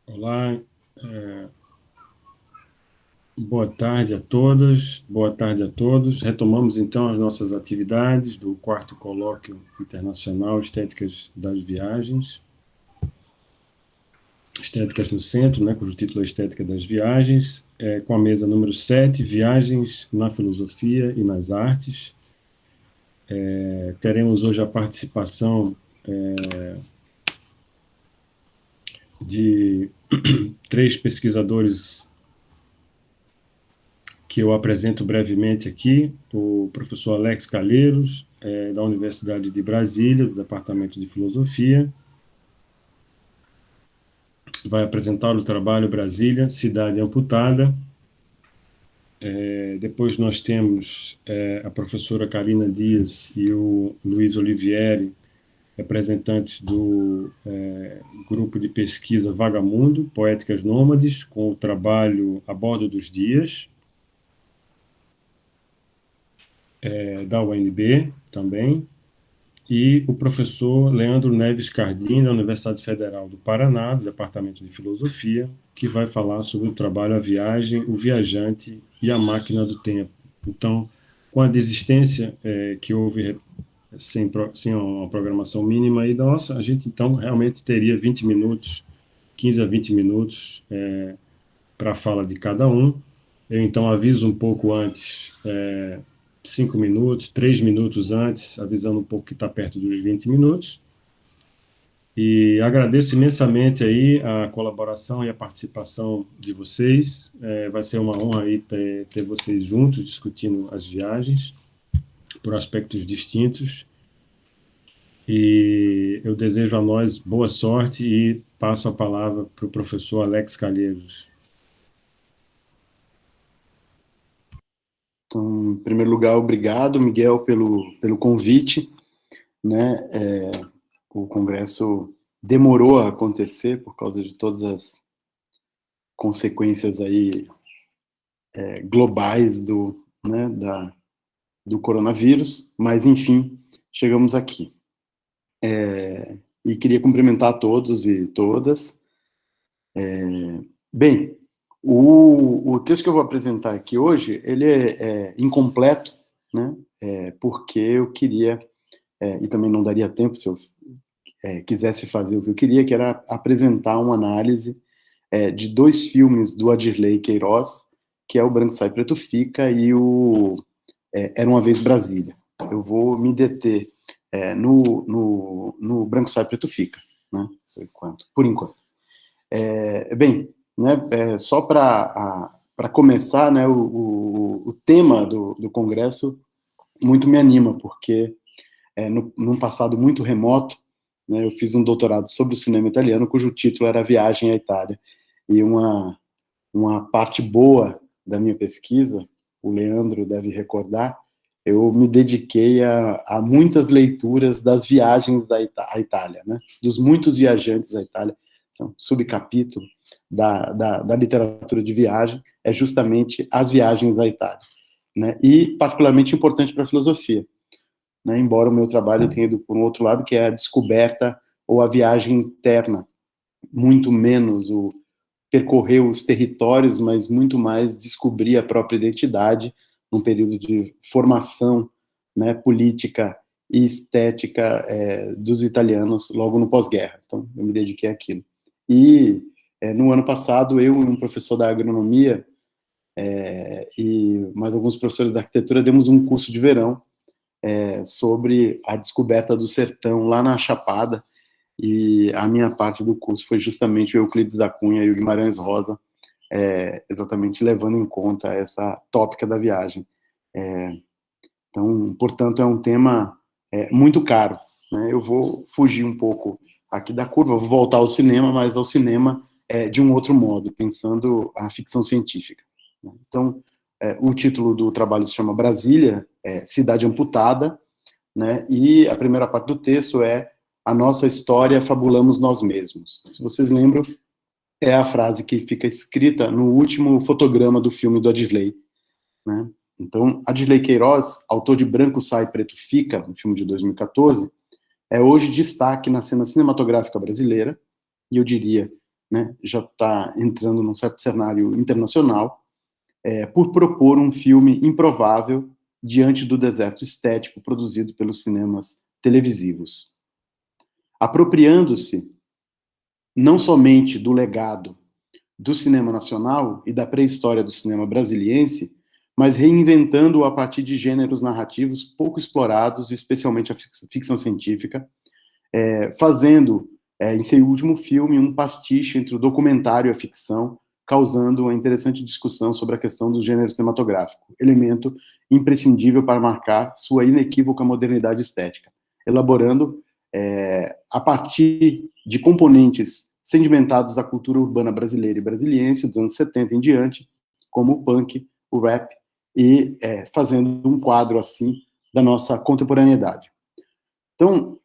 Olá, boa tarde a todas, boa tarde a todos. Retomamos então as nossas atividades do quarto colóquio internacional Estéticas das Viagens, Estéticas no Centro, né, cujo título é Estética das Viagens, com a mesa número 7, Viagens na Filosofia e nas Artes. Teremos hoje a participação de três pesquisadores que eu apresento brevemente aqui, o professor Alex Calheiros, da Universidade de Brasília, do Departamento de Filosofia, vai apresentar o trabalho Brasília, Cidade Amputada. Depois nós temos a professora Karina Dias e o Luiz Olivieri, representantes do grupo de pesquisa Vagamundo, Poéticas Nômades, com o trabalho A Bordo dos Dias, da UNB também, e o professor Leandro Neves Cardim, da Universidade Federal do Paraná, do Departamento de Filosofia, que vai falar sobre o trabalho A Viagem, o Viajante e a Máquina do Tempo. Então, com a desistência que houve sem uma programação mínima aí nossa, a gente então realmente teria 20 minutos, 15 a 20 minutos para a fala de cada um. Eu então aviso um pouco antes, 5 minutos, 3 minutos antes, avisando um pouco que está perto dos 20 minutos. E agradeço imensamente aí a colaboração e a participação de vocês. Vai ser uma honra aí ter vocês juntos discutindo as viagens por aspectos distintos. E eu desejo a nós boa sorte e passo a palavra para o professor Alex Calheiros. Então, em primeiro lugar, obrigado, Miguel, pelo convite, né? O congresso demorou a acontecer por causa de todas as consequências aí globais do coronavírus, mas enfim, chegamos aqui. E queria cumprimentar a todos e todas. Bem, o texto que eu vou apresentar aqui hoje, ele é incompleto, né? Porque eu queria, e também não daria tempo se eu quisesse fazer o que eu queria, que era apresentar uma análise de dois filmes do Adirley Queiroz, que é o Branco Sai Preto Fica e o Era Uma Vez Brasília. Eu vou me deter no Branco Sai Preto Fica, né? Por enquanto. Bem, né, só para começar, né, o tema do Congresso muito me anima, porque num passado muito remoto, né, eu fiz um doutorado sobre o cinema italiano, cujo título era Viagem à Itália. E uma parte boa da minha pesquisa, o Leandro deve recordar, eu me dediquei a muitas leituras das viagens à Itália, né, dos muitos viajantes à Itália. Então, subcapítulo da literatura de viagem é justamente as viagens à Itália, né, e particularmente importante para a filosofia, né, embora o meu trabalho tenha ido por um outro lado, que é a descoberta ou a viagem interna, muito menos o percorrer os territórios, mas muito mais descobrir a própria identidade num período de formação, né, política e estética dos italianos logo no pós-guerra. Então, eu me dediquei àquilo. E no ano passado, eu e um professor da agronomia e mais alguns professores da arquitetura demos um curso de verão sobre a descoberta do sertão lá na Chapada, e a minha parte do curso foi justamente o Euclides da Cunha e o Guimarães Rosa, exatamente levando em conta essa tópica da viagem. Então, portanto, é um tema muito caro, né? Eu vou fugir um pouco aqui da curva, vou voltar ao cinema, mas ao cinema de um outro modo, pensando a ficção científica, né? Então, o título do trabalho se chama Brasília, Cidade Amputada, né? E a primeira parte do texto é a nossa história fabulamos nós mesmos. Se vocês lembram, é a frase que fica escrita no último fotograma do filme do Adirley, né? Então, Adirley Queiroz, autor de Branco Sai, Preto Fica, um filme de 2014, é hoje destaque na cena cinematográfica brasileira, e eu diria né, já está entrando num certo cenário internacional, por propor um filme improvável diante do deserto estético produzido pelos cinemas televisivos. Apropriando-se não somente do legado do cinema nacional e da pré-história do cinema brasiliense, mas reinventando-o a partir de gêneros narrativos pouco explorados, especialmente a ficção científica, fazendo, em seu último filme, um pastiche entre o documentário e a ficção, causando uma interessante discussão sobre a questão do gênero cinematográfico, elemento imprescindível para marcar sua inequívoca modernidade estética, elaborando, a partir de componentes sedimentados da cultura urbana brasileira e brasiliense dos anos 70 em diante, como o punk, o rap, e fazendo um quadro, assim, da nossa contemporaneidade. Então,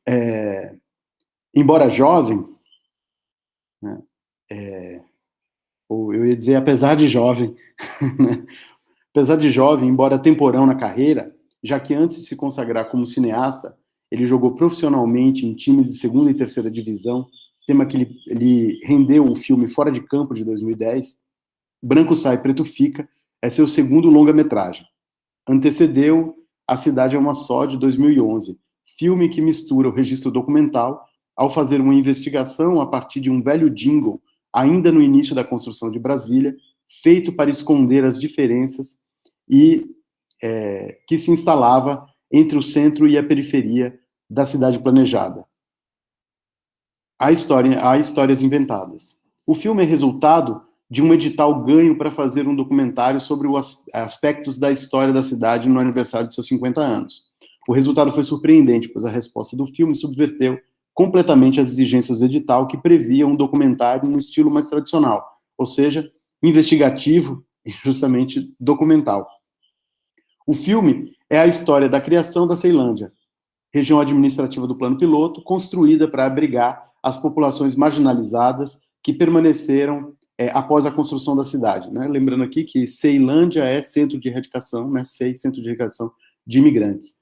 embora jovem, né, ou eu ia dizer, apesar de jovem, né, apesar de jovem, embora temporão na carreira, já que antes de se consagrar como cineasta, ele jogou profissionalmente em times de segunda e terceira divisão, tema que ele rendeu o filme Fora de Campo, de 2010, Branco Sai, Preto Fica, é seu segundo longa-metragem. Antecedeu A Cidade é uma Só, de 2011, filme que mistura o registro documental ao fazer uma investigação a partir de um velho jingle, ainda no início da construção de Brasília, feito para esconder as diferenças e que se instalava entre o centro e a periferia da cidade planejada. Há histórias inventadas. O filme é resultado de um edital ganho para fazer um documentário sobre os aspectos da história da cidade no aniversário de seus 50 anos. O resultado foi surpreendente, pois a resposta do filme subverteu completamente as exigências do edital, que previa um documentário no estilo mais tradicional, ou seja, investigativo e justamente documental. O filme é a história da criação da Ceilândia, região administrativa do Plano Piloto, construída para abrigar as populações marginalizadas que permaneceram após a construção da cidade, né? Lembrando aqui que Ceilândia é centro de erradicação, né? Centro de erradicação de imigrantes.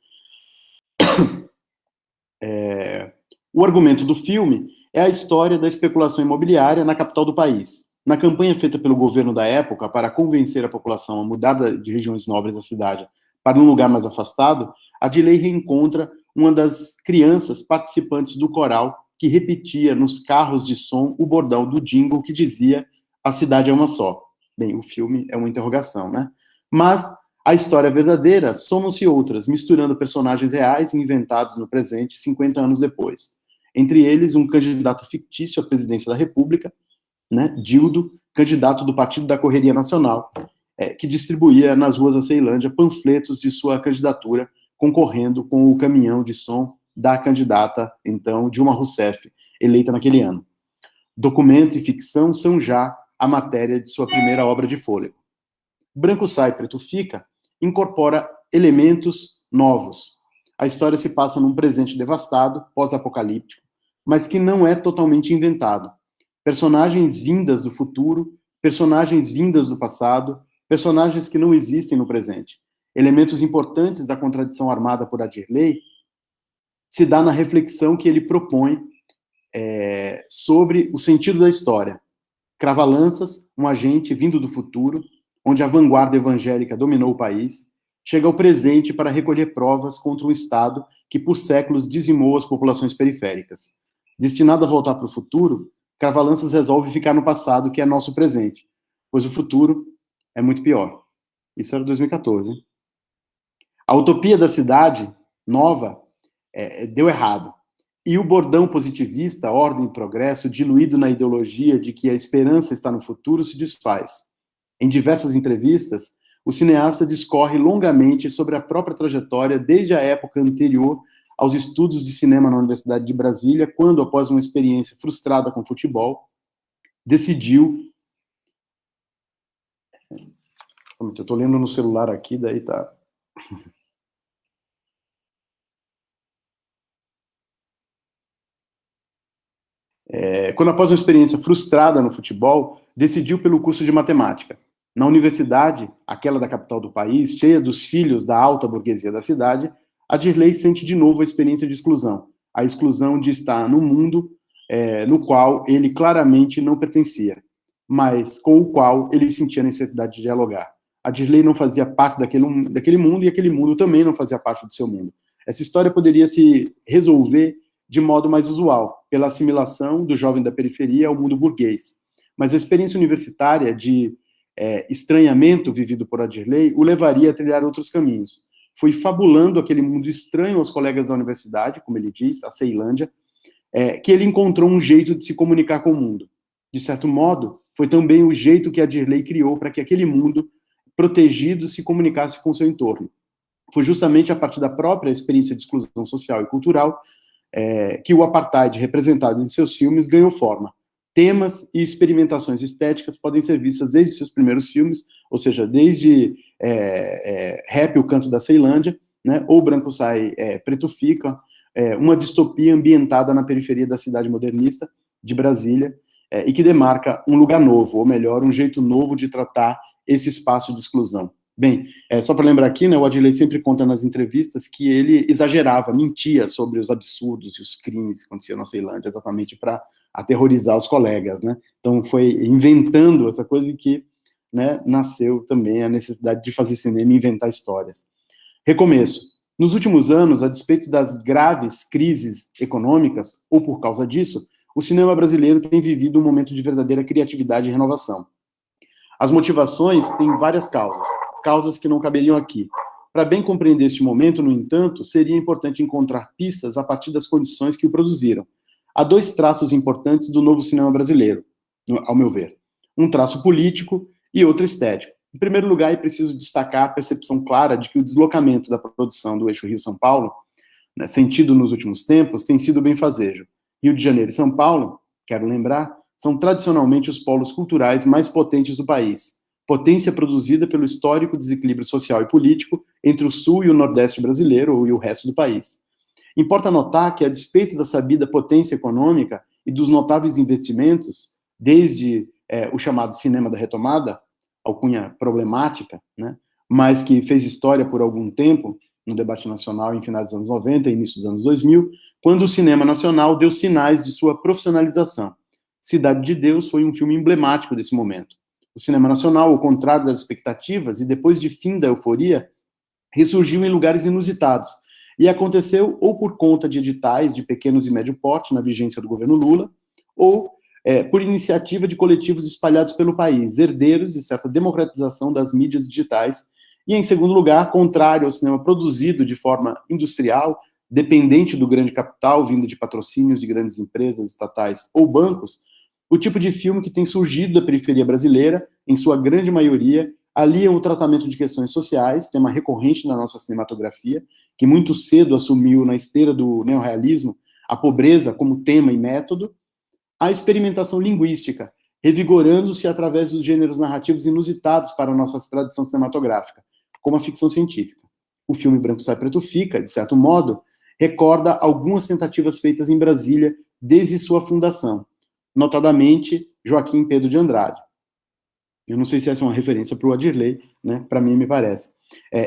O argumento do filme é a história da especulação imobiliária na capital do país. Na campanha feita pelo governo da época para convencer a população a mudar de regiões nobres da cidade para um lugar mais afastado, Adilei reencontra uma das crianças participantes do coral que repetia nos carros de som o bordão do jingle que dizia "A cidade é uma só". Bem, o filme é uma interrogação, né? Mas a história verdadeira somam-se outras, misturando personagens reais e inventados no presente, 50 anos depois. Entre eles, um candidato fictício à presidência da República, né, Dildo, candidato do Partido da Correria Nacional, que distribuía nas ruas da Ceilândia panfletos de sua candidatura, concorrendo com o caminhão de som da candidata, então, Dilma Rousseff, eleita naquele ano. Documento e ficção são já a matéria de sua primeira obra de fôlego. Branco Sai, Preto Fica incorpora elementos novos. A história se passa num presente devastado, pós-apocalíptico, mas que não é totalmente inventado. Personagens vindas do futuro, personagens vindas do passado, personagens que não existem no presente. Elementos importantes da contradição armada por Adirley se dá na reflexão que ele propõe sobre o sentido da história. Crava-lanças, um agente vindo do futuro, onde a vanguarda evangélica dominou o país, chega ao presente para recolher provas contra um Estado que por séculos dizimou as populações periféricas. Destinado a voltar para o futuro, Crava-lanças resolve ficar no passado, que é nosso presente, pois o futuro é muito pior. Isso era 2014, hein? A utopia da cidade nova deu errado. E o bordão positivista, ordem e progresso, diluído na ideologia de que a esperança está no futuro, se desfaz. Em diversas entrevistas, o cineasta discorre longamente sobre a própria trajetória desde a época anterior aos estudos de cinema na Universidade de Brasília, quando, após uma experiência frustrada com futebol, decidiu... Eu estou lendo no celular aqui, daí tá... Quando, após uma experiência frustrada no futebol, decidiu pelo curso de matemática. Na universidade, aquela da capital do país, cheia dos filhos da alta burguesia da cidade, Adirley sente de novo a experiência de exclusão. A exclusão de estar no mundo no qual ele claramente não pertencia, mas com o qual ele sentia a necessidade de dialogar. A Dirley não fazia parte daquele mundo, e aquele mundo também não fazia parte do seu mundo. Essa história poderia se resolver de modo mais usual, pela assimilação do jovem da periferia ao mundo burguês. Mas a experiência universitária de estranhamento vivido por Adirley o levaria a trilhar outros caminhos. Foi fabulando aquele mundo estranho aos colegas da universidade, como ele diz, a Ceilândia, que ele encontrou um jeito de se comunicar com o mundo. De certo modo, foi também o jeito que Adirley criou para que aquele mundo protegido se comunicasse com o seu entorno. Foi justamente a partir da própria experiência de exclusão social e cultural que o apartheid, representado em seus filmes, ganhou forma. Temas e experimentações estéticas podem ser vistas desde seus primeiros filmes, ou seja, desde Rap, o Canto da Ceilândia, né, ou Branco Sai, Preto Fica, uma distopia ambientada na periferia da cidade modernista de Brasília, e que demarca um lugar novo, ou melhor, um jeito novo de tratar esse espaço de exclusão. Bem, só para lembrar aqui, né, o Adirley sempre conta nas entrevistas que ele exagerava, mentia sobre os absurdos e os crimes que aconteciam na Ceilândia, exatamente para aterrorizar os colegas, né? Então foi inventando essa coisa que, né, nasceu também a necessidade de fazer cinema e inventar histórias. Recomeço. Nos últimos anos, a despeito das graves crises econômicas, ou por causa disso, o cinema brasileiro tem vivido um momento de verdadeira criatividade e renovação. As motivações têm várias causas que não caberiam aqui. Para bem compreender este momento, no entanto, seria importante encontrar pistas a partir das condições que o produziram. Há dois traços importantes do novo cinema brasileiro, ao meu ver. Um traço político e outro estético. Em primeiro lugar, é preciso destacar a percepção clara de que o deslocamento da produção do eixo Rio-São Paulo, né, sentido nos últimos tempos, tem sido benfazejo. Rio de Janeiro e São Paulo, quero lembrar, são tradicionalmente os polos culturais mais potentes do país. Potência produzida pelo histórico desequilíbrio social e político entre o sul e o nordeste brasileiro e o resto do país. Importa notar que, a despeito da sabida potência econômica e dos notáveis investimentos, desde o chamado cinema da retomada, alcunha problemática, né, mas que fez história por algum tempo, no debate nacional em finais dos anos 90 e início dos anos 2000, quando o cinema nacional deu sinais de sua profissionalização. Cidade de Deus foi um filme emblemático desse momento. O cinema nacional, ao contrário das expectativas, e depois de fim da euforia, ressurgiu em lugares inusitados. E aconteceu ou por conta de editais de pequenos e médio porte na vigência do governo Lula, ou por iniciativa de coletivos espalhados pelo país, herdeiros de certa democratização das mídias digitais, e, em segundo lugar, contrário ao cinema produzido de forma industrial, dependente do grande capital, vindo de patrocínios de grandes empresas estatais ou bancos, o tipo de filme que tem surgido da periferia brasileira, em sua grande maioria, alia o tratamento de questões sociais, tema recorrente na nossa cinematografia, que muito cedo assumiu na esteira do neorrealismo a pobreza como tema e método, a experimentação linguística, revigorando-se através dos gêneros narrativos inusitados para a nossa tradição cinematográfica, como a ficção científica. O filme Branco Sai, Preto Fica, de certo modo, recorda algumas tentativas feitas em Brasília desde sua fundação, notadamente Joaquim Pedro de Andrade. Eu não sei se essa é uma referência para o Adirley, né? Para mim me parece.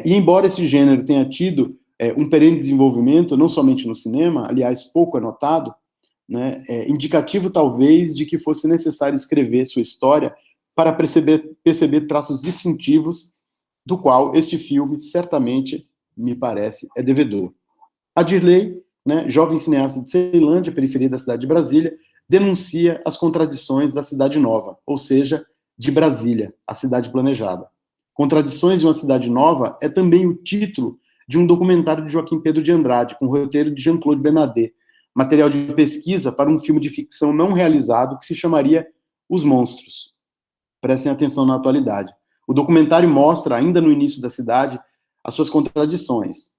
E embora esse gênero tenha tido um perene desenvolvimento, não somente no cinema, aliás, pouco é notado, né, indicativo talvez de que fosse necessário escrever sua história para perceber traços distintivos do qual este filme, certamente, me parece, é devedor. Adirley, né, jovem cineasta de Ceilândia, periferia da cidade de Brasília, denuncia as contradições da cidade nova, ou seja, de Brasília, a cidade planejada. Contradições de uma cidade nova é também o título de um documentário de Joaquim Pedro de Andrade, com roteiro de Jean-Claude Benadet, material de pesquisa para um filme de ficção não realizado que se chamaria Os Monstros. Prestem atenção na atualidade. O documentário mostra, ainda no início da cidade, as suas contradições.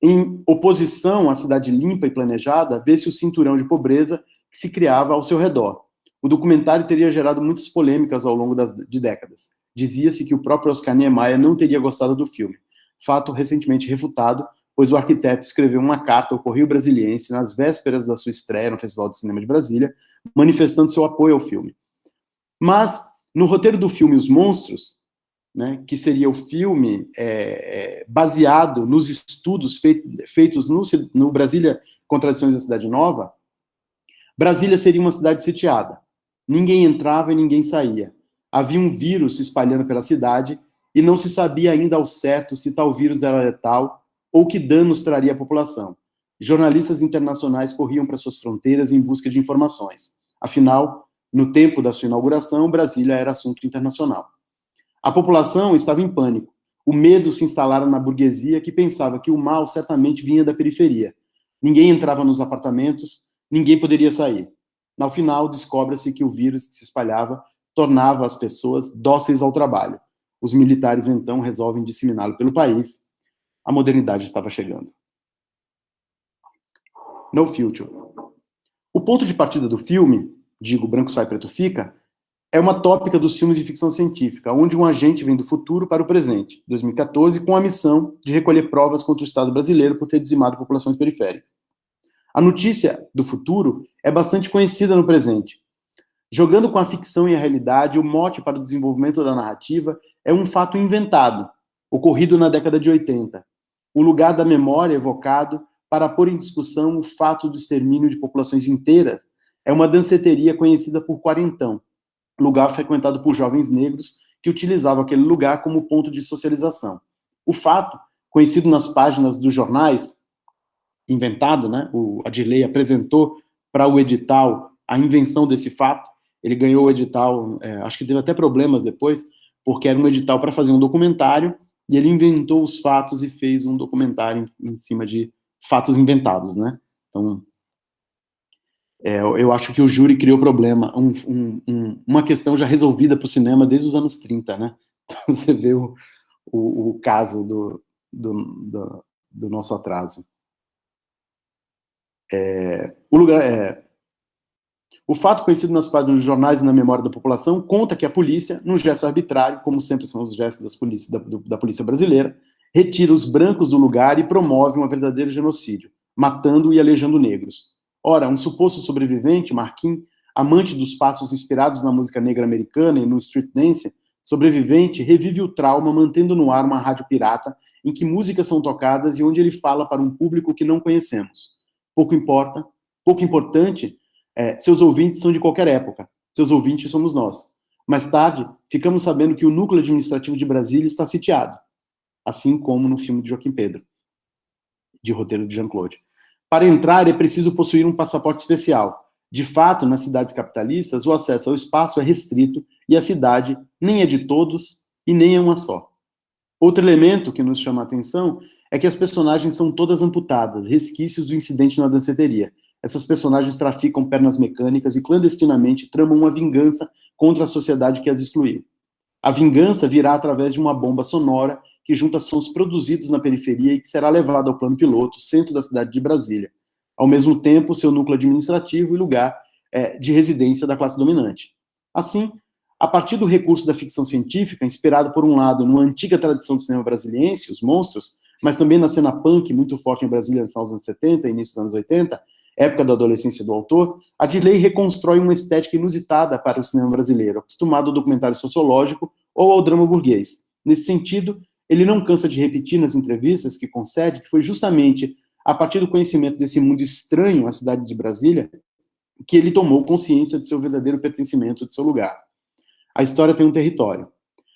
Em oposição à cidade limpa e planejada, vê-se o cinturão de pobreza que se criava ao seu redor. O documentário teria gerado muitas polêmicas ao longo de décadas. Dizia-se que o próprio Oscar Niemeyer não teria gostado do filme. Fato recentemente refutado, pois o arquiteto escreveu uma carta ao Correio Brasiliense nas vésperas da sua estreia no Festival de Cinema de Brasília, manifestando seu apoio ao filme. Mas, no roteiro do filme Os Monstros, né, que seria o filme baseado nos estudos feitos no Brasília Contradições da Cidade Nova, Brasília seria uma cidade sitiada. Ninguém entrava e ninguém saía. Havia um vírus se espalhando pela cidade e não se sabia ainda ao certo se tal vírus era letal ou que danos traria à população. Jornalistas internacionais corriam para suas fronteiras em busca de informações. Afinal, no tempo da sua inauguração, Brasília era assunto internacional. A população estava em pânico. O medo se instalara na burguesia, que pensava que o mal certamente vinha da periferia. Ninguém entrava nos apartamentos, ninguém poderia sair. No final, descobre-se que o vírus que se espalhava tornava as pessoas dóceis ao trabalho. Os militares, então, resolvem disseminá-lo pelo país. A modernidade estava chegando. No Future. O ponto de partida do filme, digo, Branco Sai, Preto Fica, é uma tópica dos filmes de ficção científica, onde um agente vem do futuro para o presente, 2014, com a missão de recolher provas contra o Estado brasileiro por ter dizimado populações periféricas. A notícia do futuro é bastante conhecida no presente. Jogando com a ficção e a realidade, o mote para o desenvolvimento da narrativa é um fato inventado, ocorrido na década de 80. O lugar da memória evocado para pôr em discussão o fato do extermínio de populações inteiras é uma danceteria conhecida por Quarentão, lugar frequentado por jovens negros que utilizavam aquele lugar como ponto de socialização. O fato, conhecido nas páginas dos jornais, inventado, né? O Adirley apresentou para o edital a invenção desse fato. Ele ganhou o edital, acho que teve até problemas depois, porque era um edital para fazer um documentário, e ele inventou os fatos e fez um documentário em cima de fatos inventados, né? Então, eu acho que o júri criou problema, uma questão já resolvida para o cinema desde os anos 30, né? Então, você vê o caso do nosso atraso. O fato conhecido nas páginas dos jornais e na memória da população conta que a polícia, num gesto arbitrário, como sempre são os gestos da polícia brasileira, retira os brancos do lugar e promove um verdadeiro genocídio, matando e aleijando negros. Ora, um suposto sobrevivente, Marquinhos, amante dos passos inspirados na música negra americana e no street dance, sobrevivente revive o trauma mantendo no ar uma rádio pirata em que músicas são tocadas e onde ele fala para um público que não conhecemos. Pouco importante, seus ouvintes são de qualquer época. Seus ouvintes somos nós. Mais tarde, ficamos sabendo que o núcleo administrativo de Brasília está sitiado, assim como no filme de Joaquim Pedro, de roteiro de Jean-Claude. Para entrar, é preciso possuir um passaporte especial. De fato, nas cidades capitalistas, o acesso ao espaço é restrito e a cidade nem é de todos e nem é uma só. Outro elemento que nos chama a atenção é que as personagens são todas amputadas, resquícios do incidente na danceteria. Essas personagens traficam pernas mecânicas e clandestinamente tramam uma vingança contra a sociedade que as excluiu. A vingança virá através de uma bomba sonora que junta sons produzidos na periferia e que será levada ao plano piloto, centro da cidade de Brasília. Ao mesmo tempo, seu núcleo administrativo e lugar de residência da classe dominante. Assim, a partir do recurso da ficção científica, inspirado por um lado numa antiga tradição do cinema brasiliense, os monstros, mas também na cena punk, muito forte em Brasília no final dos anos 70 e início dos anos 80, época da adolescência do autor, Adirley reconstrói uma estética inusitada para o cinema brasileiro, acostumado ao documentário sociológico ou ao drama burguês. Nesse sentido, ele não cansa de repetir nas entrevistas que concede que foi justamente a partir do conhecimento desse mundo estranho à cidade de Brasília que ele tomou consciência de seu verdadeiro pertencimento, de seu lugar. A história tem um território.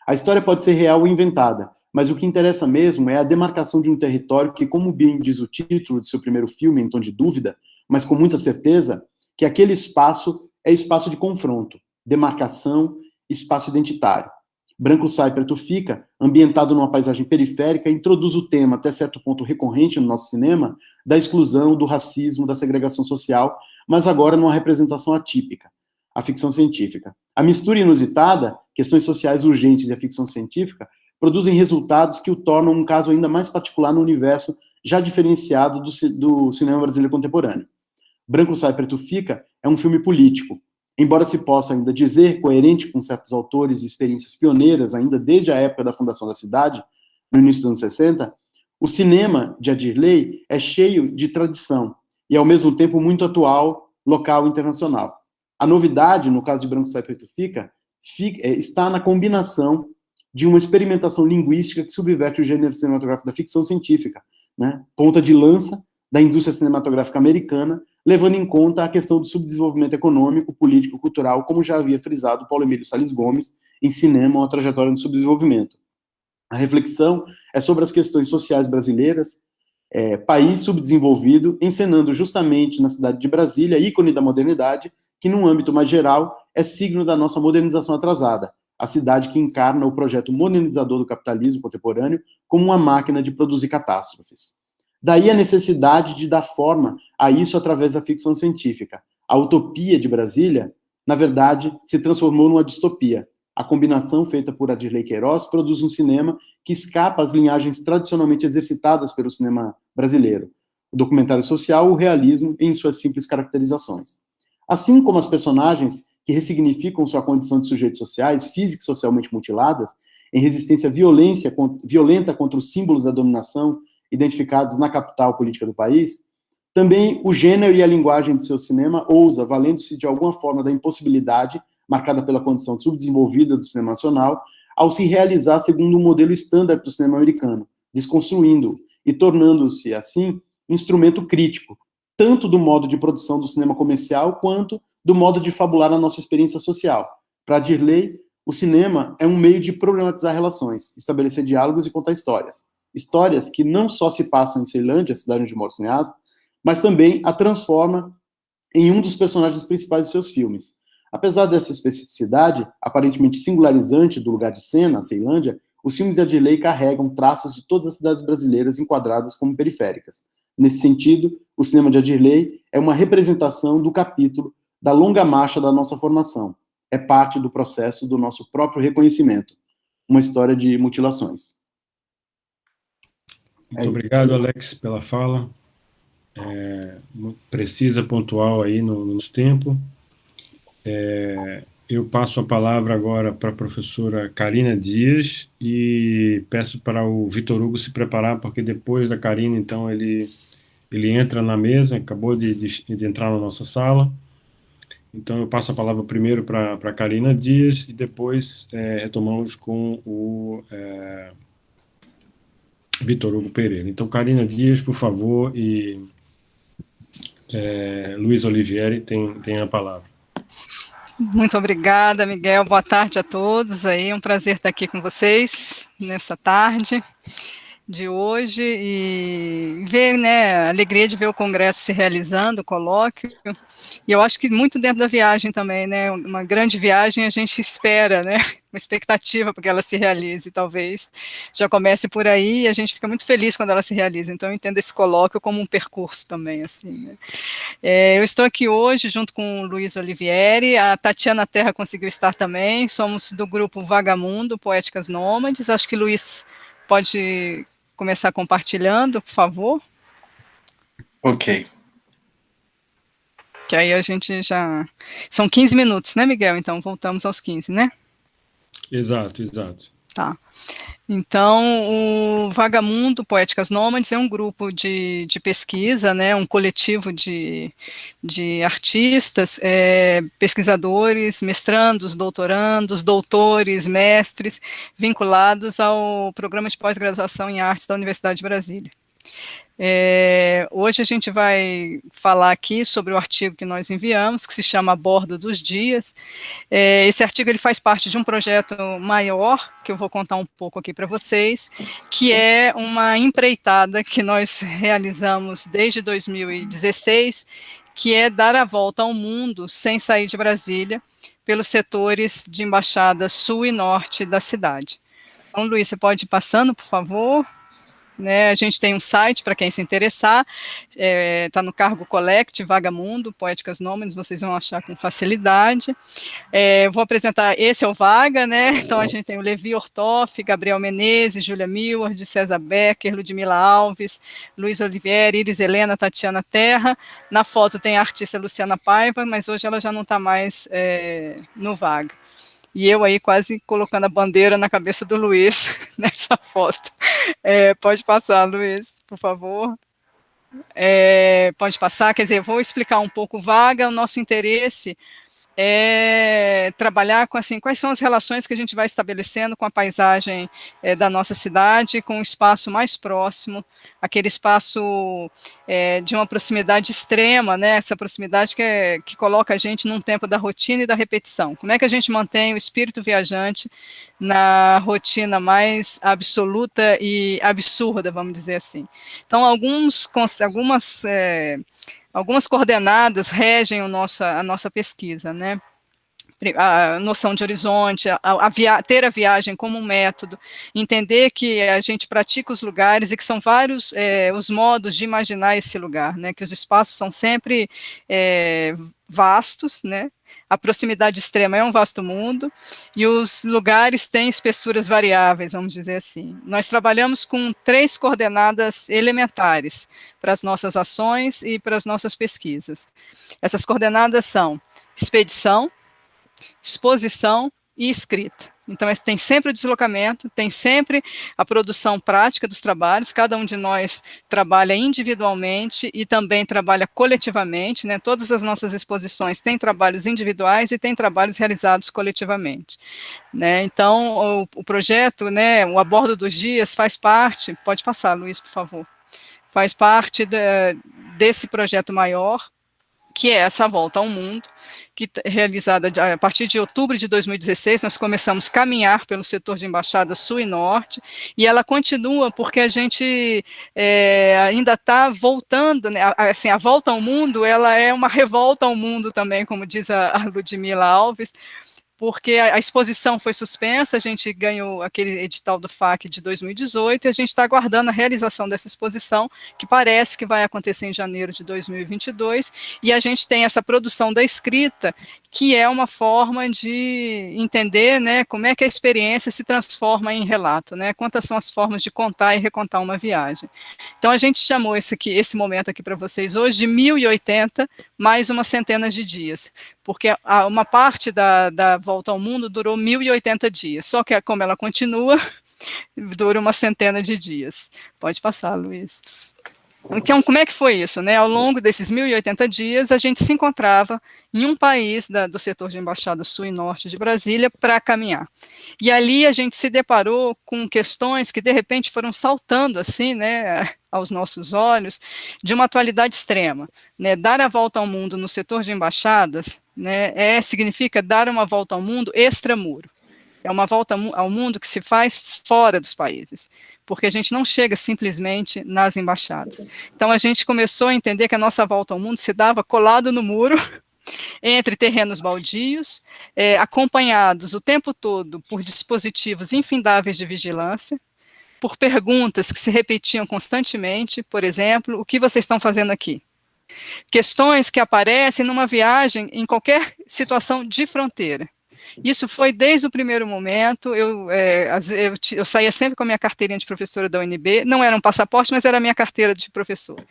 A história pode ser real ou inventada, mas o que interessa mesmo é a demarcação de um território que, como bem diz o título de seu primeiro filme, em tom de dúvida, mas com muita certeza, que aquele espaço é espaço de confronto, demarcação, espaço identitário. Branco Sai, Preto Fica, ambientado numa paisagem periférica, introduz o tema, até certo ponto recorrente no nosso cinema, da exclusão, do racismo, da segregação social, mas agora numa representação atípica, a ficção científica. A mistura inusitada, questões sociais urgentes e a ficção científica, produzem resultados que o tornam um caso ainda mais particular no universo já diferenciado do cinema brasileiro contemporâneo. Branco Sai, Preto Fica é um filme político, embora se possa ainda dizer, coerente com certos autores e experiências pioneiras, ainda desde a época da fundação da cidade, no início dos anos 60, o cinema de Adirley é cheio de tradição e, ao mesmo tempo, muito atual, local e internacional. A novidade, no caso de Branco Sai, Preto Fica, está na combinação de uma experimentação linguística que subverte o gênero cinematográfico da ficção científica, né? Ponta de lança da indústria cinematográfica americana, levando em conta a questão do subdesenvolvimento econômico, político, cultural, como já havia frisado Paulo Emílio Salles Gomes em Cinema, uma trajetória do subdesenvolvimento. A reflexão é sobre as questões sociais brasileiras, país subdesenvolvido, encenando justamente na cidade de Brasília, ícone da modernidade, que, num âmbito mais geral, é signo da nossa modernização atrasada, a cidade que encarna o projeto modernizador do capitalismo contemporâneo como uma máquina de produzir catástrofes. Daí a necessidade de dar forma a isso através da ficção científica. A utopia de Brasília, na verdade, se transformou numa distopia. A combinação feita por Adirley Queiroz produz um cinema que escapa às linhagens tradicionalmente exercitadas pelo cinema brasileiro. O documentário social, o realismo em suas simples caracterizações. Assim como as personagens que ressignificam sua condição de sujeitos sociais, física e socialmente mutiladas, em resistência violenta contra os símbolos da dominação identificados na capital política do país, também o gênero e a linguagem de seu cinema ousa, valendo-se de alguma forma da impossibilidade, marcada pela condição subdesenvolvida do cinema nacional, ao se realizar segundo um modelo estándar do cinema americano, desconstruindo e tornando-se, assim, instrumento crítico, tanto do modo de produção do cinema comercial, quanto do modo de fabular a nossa experiência social. Para Dirley, o cinema é um meio de problematizar relações, estabelecer diálogos e contar histórias. Histórias que não só se passam em Ceilândia, a cidade onde mora o cineasta, mas também a transforma em um dos personagens principais de seus filmes. Apesar dessa especificidade, aparentemente singularizante do lugar de cena, a Ceilândia, os filmes de Adirley carregam traços de todas as cidades brasileiras enquadradas como periféricas. Nesse sentido, o cinema de Adirley é uma representação do capítulo da longa marcha da nossa formação. É parte do processo do nosso próprio reconhecimento. Uma história de mutilações. Muito obrigado, Alex, pela fala. Muito precisa, pontual aí no nosso tempo. Eu passo a palavra agora para a professora Carina Dias e peço para o Vitor Hugo se preparar, porque depois da Carina, então, ele entra na mesa, acabou de entrar na nossa sala. Então, eu passo a palavra primeiro para a Carina Dias e depois retomamos com o Vitor Hugo Pereira. Então, Carina Dias, por favor, e Luiz Olivieri tem a palavra. Muito obrigada, Miguel. Boa tarde a todos. Aí, um prazer estar aqui com vocês nessa tarde de hoje e ver, né, a alegria de ver o congresso se realizando, o colóquio, e eu acho que muito dentro da viagem também, né, uma grande viagem a gente espera, né, uma expectativa para que ela se realize, talvez já comece por aí, e a gente fica muito feliz quando ela se realiza, então eu entendo esse colóquio como um percurso também, assim, né. Eu estou aqui hoje junto com o Luiz Olivieri, a Tatiana Terra conseguiu estar também, somos do grupo Vagamundo, Poéticas Nômades, acho que Luiz pode começar compartilhando, por favor. Ok. Que aí a gente já... São 15 minutos, né, Miguel? Então, voltamos aos 15, né? Exato. Tá. Então, o Vagamundo Poéticas Nômades é um grupo de pesquisa, né, um coletivo de artistas, pesquisadores, mestrandos, doutorandos, doutores, mestres, vinculados ao programa de pós-graduação em artes da Universidade de Brasília. Hoje a gente vai falar aqui sobre o artigo que nós enviamos, que se chama A Bordo dos Dias. Esse artigo ele faz parte de um projeto maior, que eu vou contar um pouco aqui para vocês, que é uma empreitada que nós realizamos desde 2016, que é dar a volta ao mundo sem sair de Brasília, pelos setores de embaixada sul e norte da cidade. Então, Luiz, você pode ir passando, por favor? Né, a gente tem um site para quem se interessar, está no Cargo Collect, Vagamundo, Poéticas Nômades, vocês vão achar com facilidade. Vou apresentar, esse é o Vaga, né, então a gente tem o Levi Ortoff, Gabriel Menezes, Júlia Milward, César Becker, Ludmila Alves, Luiz Olivieri, Iris Helena, Tatiana Terra, na foto tem a artista Luciana Paiva, mas hoje ela já não está mais no Vaga. E eu aí quase colocando a bandeira na cabeça do Luiz nessa foto. Pode passar, Luiz, por favor. Pode passar, quer dizer, vou explicar um pouco o Vaga. O nosso interesse é trabalhar com, assim, quais são as relações que a gente vai estabelecendo com a paisagem da nossa cidade, com o espaço mais próximo, aquele espaço de uma proximidade extrema, né, essa proximidade que coloca a gente num tempo da rotina e da repetição. Como é que a gente mantém o espírito viajante na rotina mais absoluta e absurda, vamos dizer assim. Então, algumas coordenadas regem a nossa pesquisa, né? A noção de horizonte, ter a viagem como um método, entender que a gente pratica os lugares e que são vários os modos de imaginar esse lugar, né? Que os espaços são sempre vastos, né? A proximidade extrema é um vasto mundo, e os lugares têm espessuras variáveis, vamos dizer assim. Nós trabalhamos com 3 coordenadas elementares para as nossas ações e para as nossas pesquisas. Essas coordenadas são expedição, exposição e escrita. Então, tem sempre o deslocamento, tem sempre a produção prática dos trabalhos, cada um de nós trabalha individualmente e também trabalha coletivamente, né? Todas as nossas exposições têm trabalhos individuais e têm trabalhos realizados coletivamente, né? Então, o projeto, né, o A Bordo dos Dias faz parte, pode passar, Luiz, por favor, faz parte desse projeto maior, que é essa volta ao mundo, que realizada a partir de outubro de 2016, nós começamos a caminhar pelo setor de embaixada sul e norte, e ela continua porque a gente ainda está voltando, né, assim, a volta ao mundo, ela é uma revolta ao mundo também, como diz a Ludmila Alves, porque a exposição foi suspensa, a gente ganhou aquele edital do FAC de 2018, e a gente está aguardando a realização dessa exposição, que parece que vai acontecer em janeiro de 2022, e a gente tem essa produção da escrita, que é uma forma de entender, né, como é que a experiência se transforma em relato, né, quantas são as formas de contar e recontar uma viagem. Então, a gente chamou esse momento aqui para vocês hoje de 1080, mais uma centena de dias, porque uma parte da volta ao mundo durou 1080 dias, só que como ela continua, dura uma centena de dias. Pode passar, Luiz. Então, como é que foi isso, né? Ao longo desses 1080 dias, a gente se encontrava em um país do setor de embaixada sul e norte de Brasília para caminhar. E ali a gente se deparou com questões que, de repente, foram saltando, assim, né, aos nossos olhos, de uma atualidade extrema, né? Dar a volta ao mundo no setor de embaixadas, né, significa dar uma volta ao mundo extramuro. É uma volta ao mundo que se faz fora dos países, porque a gente não chega simplesmente nas embaixadas. Então, a gente começou a entender que a nossa volta ao mundo se dava colado no muro, entre terrenos baldios, acompanhados o tempo todo por dispositivos infindáveis de vigilância, por perguntas que se repetiam constantemente, por exemplo, o que vocês estão fazendo aqui? Questões que aparecem numa viagem em qualquer situação de fronteira. Isso foi desde o primeiro momento, eu saía sempre com a minha carteirinha de professora da UNB, não era um passaporte, mas era a minha carteira de professor.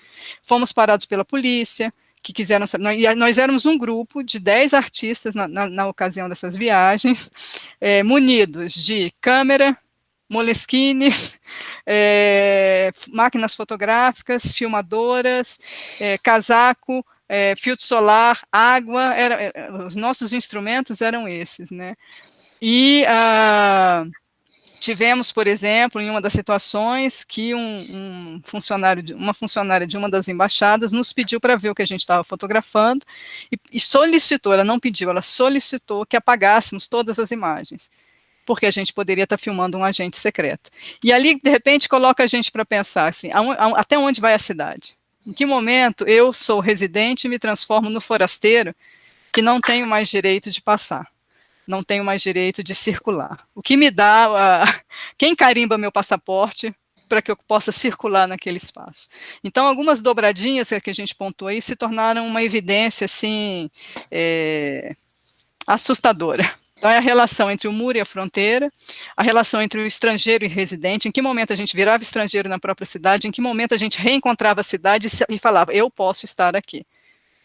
Fomos parados pela polícia, que quiseram saber, nós éramos um grupo de 10 artistas na ocasião dessas viagens, munidos de câmera, moleskines, máquinas fotográficas, filmadoras, casaco, filtro solar, água, os nossos instrumentos eram esses, né? E tivemos, por exemplo, em uma das situações, que uma funcionária de uma das embaixadas nos pediu para ver o que a gente estava fotografando e solicitou, ela não pediu, ela solicitou que apagássemos todas as imagens, porque a gente poderia estar filmando um agente secreto. E ali, de repente, coloca a gente para pensar assim, até onde vai a cidade? Em que momento eu sou residente e me transformo no forasteiro que não tenho mais direito de passar, não tenho mais direito de circular? O que me dá, quem carimba meu passaporte para que eu possa circular naquele espaço? Então, algumas dobradinhas que a gente pontuou aí se tornaram uma evidência, assim, assustadora. Então, é a relação entre o muro e a fronteira, a relação entre o estrangeiro e o residente, em que momento a gente virava estrangeiro na própria cidade, em que momento a gente reencontrava a cidade e falava, eu posso estar aqui.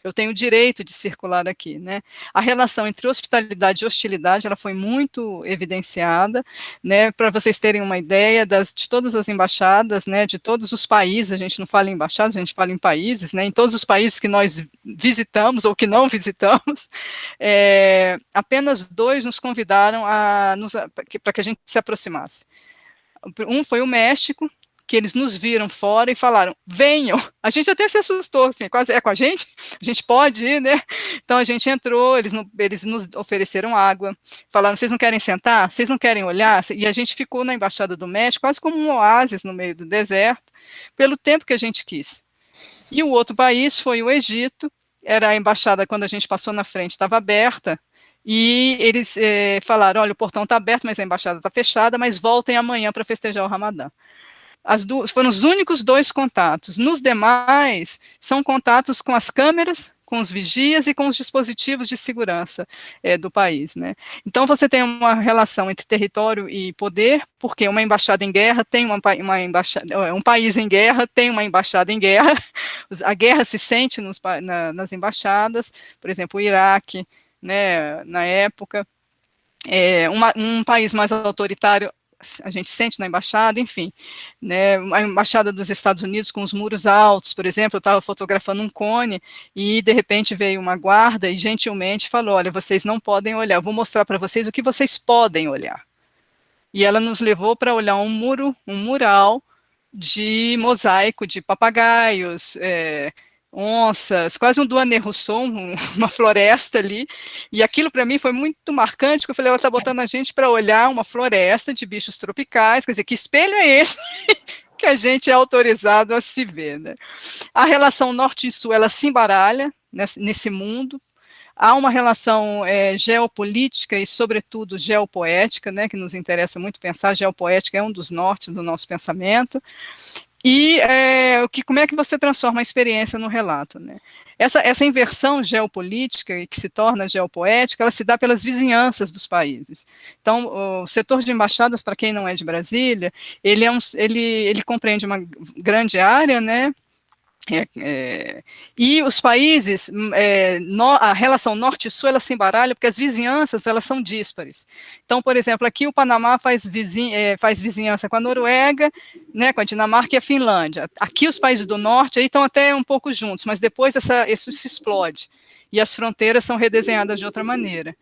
eu tenho o direito de circular aqui, né? A relação entre hospitalidade e hostilidade, ela foi muito evidenciada, né? Para vocês terem uma ideia de todas as embaixadas, né? De todos os países, a gente não fala em embaixadas, a gente fala em países, né? Em todos os países que nós visitamos ou que não visitamos, apenas 2 nos convidaram para que a gente se aproximasse. Um foi o México, que eles nos viram fora e falaram, venham, a gente até se assustou, assim, quase, é com a gente pode ir, né, então a gente entrou, eles nos ofereceram água, falaram, vocês não querem sentar, vocês não querem olhar, e a gente ficou na Embaixada do México, quase como um oásis no meio do deserto, pelo tempo que a gente quis. E o outro país foi o Egito, era a embaixada, quando a gente passou na frente, estava aberta, e eles falaram, olha, o portão está aberto, mas a embaixada está fechada, mas voltem amanhã para festejar o Ramadã. Foram os únicos 2 contatos. Nos demais, são contatos com as câmeras, com os vigias e com os dispositivos de segurança do país, né? Então, você tem uma relação entre território e poder, porque uma embaixada em guerra tem um país em guerra tem uma embaixada em guerra, a guerra se sente nas embaixadas, por exemplo, o Iraque, né, na época, um país mais autoritário, a gente sente na embaixada, enfim, né, a embaixada dos Estados Unidos com os muros altos, por exemplo, eu estava fotografando um cone e de repente veio uma guarda e gentilmente falou, olha, vocês não podem olhar, eu vou mostrar para vocês o que vocês podem olhar. E ela nos levou para olhar um mural de mosaico de papagaios, onças, quase um Douane Rousseau, uma floresta ali, e aquilo para mim foi muito marcante, porque eu falei, ela está botando a gente para olhar uma floresta de bichos tropicais, quer dizer, que espelho é esse que a gente é autorizado a se ver, né? A relação norte e sul, ela se embaralha nesse mundo, há uma relação geopolítica e, sobretudo, geopoética, né, que nos interessa muito pensar, geopoética é um dos nortes do nosso pensamento, e como é que você transforma a experiência no relato, né? Essa inversão geopolítica e que se torna geopoética, ela se dá pelas vizinhanças dos países. Então, o setor de embaixadas, para quem não é de Brasília, ele compreende uma grande área, né? E os países, a relação norte-sul, ela se embaralha porque as vizinhanças, elas são díspares. Então, por exemplo, aqui o Panamá faz vizinhança com a Noruega, né, com a Dinamarca e a Finlândia. Aqui os países do norte aí estão até um pouco juntos, mas depois isso se explode, e as fronteiras são redesenhadas de outra maneira.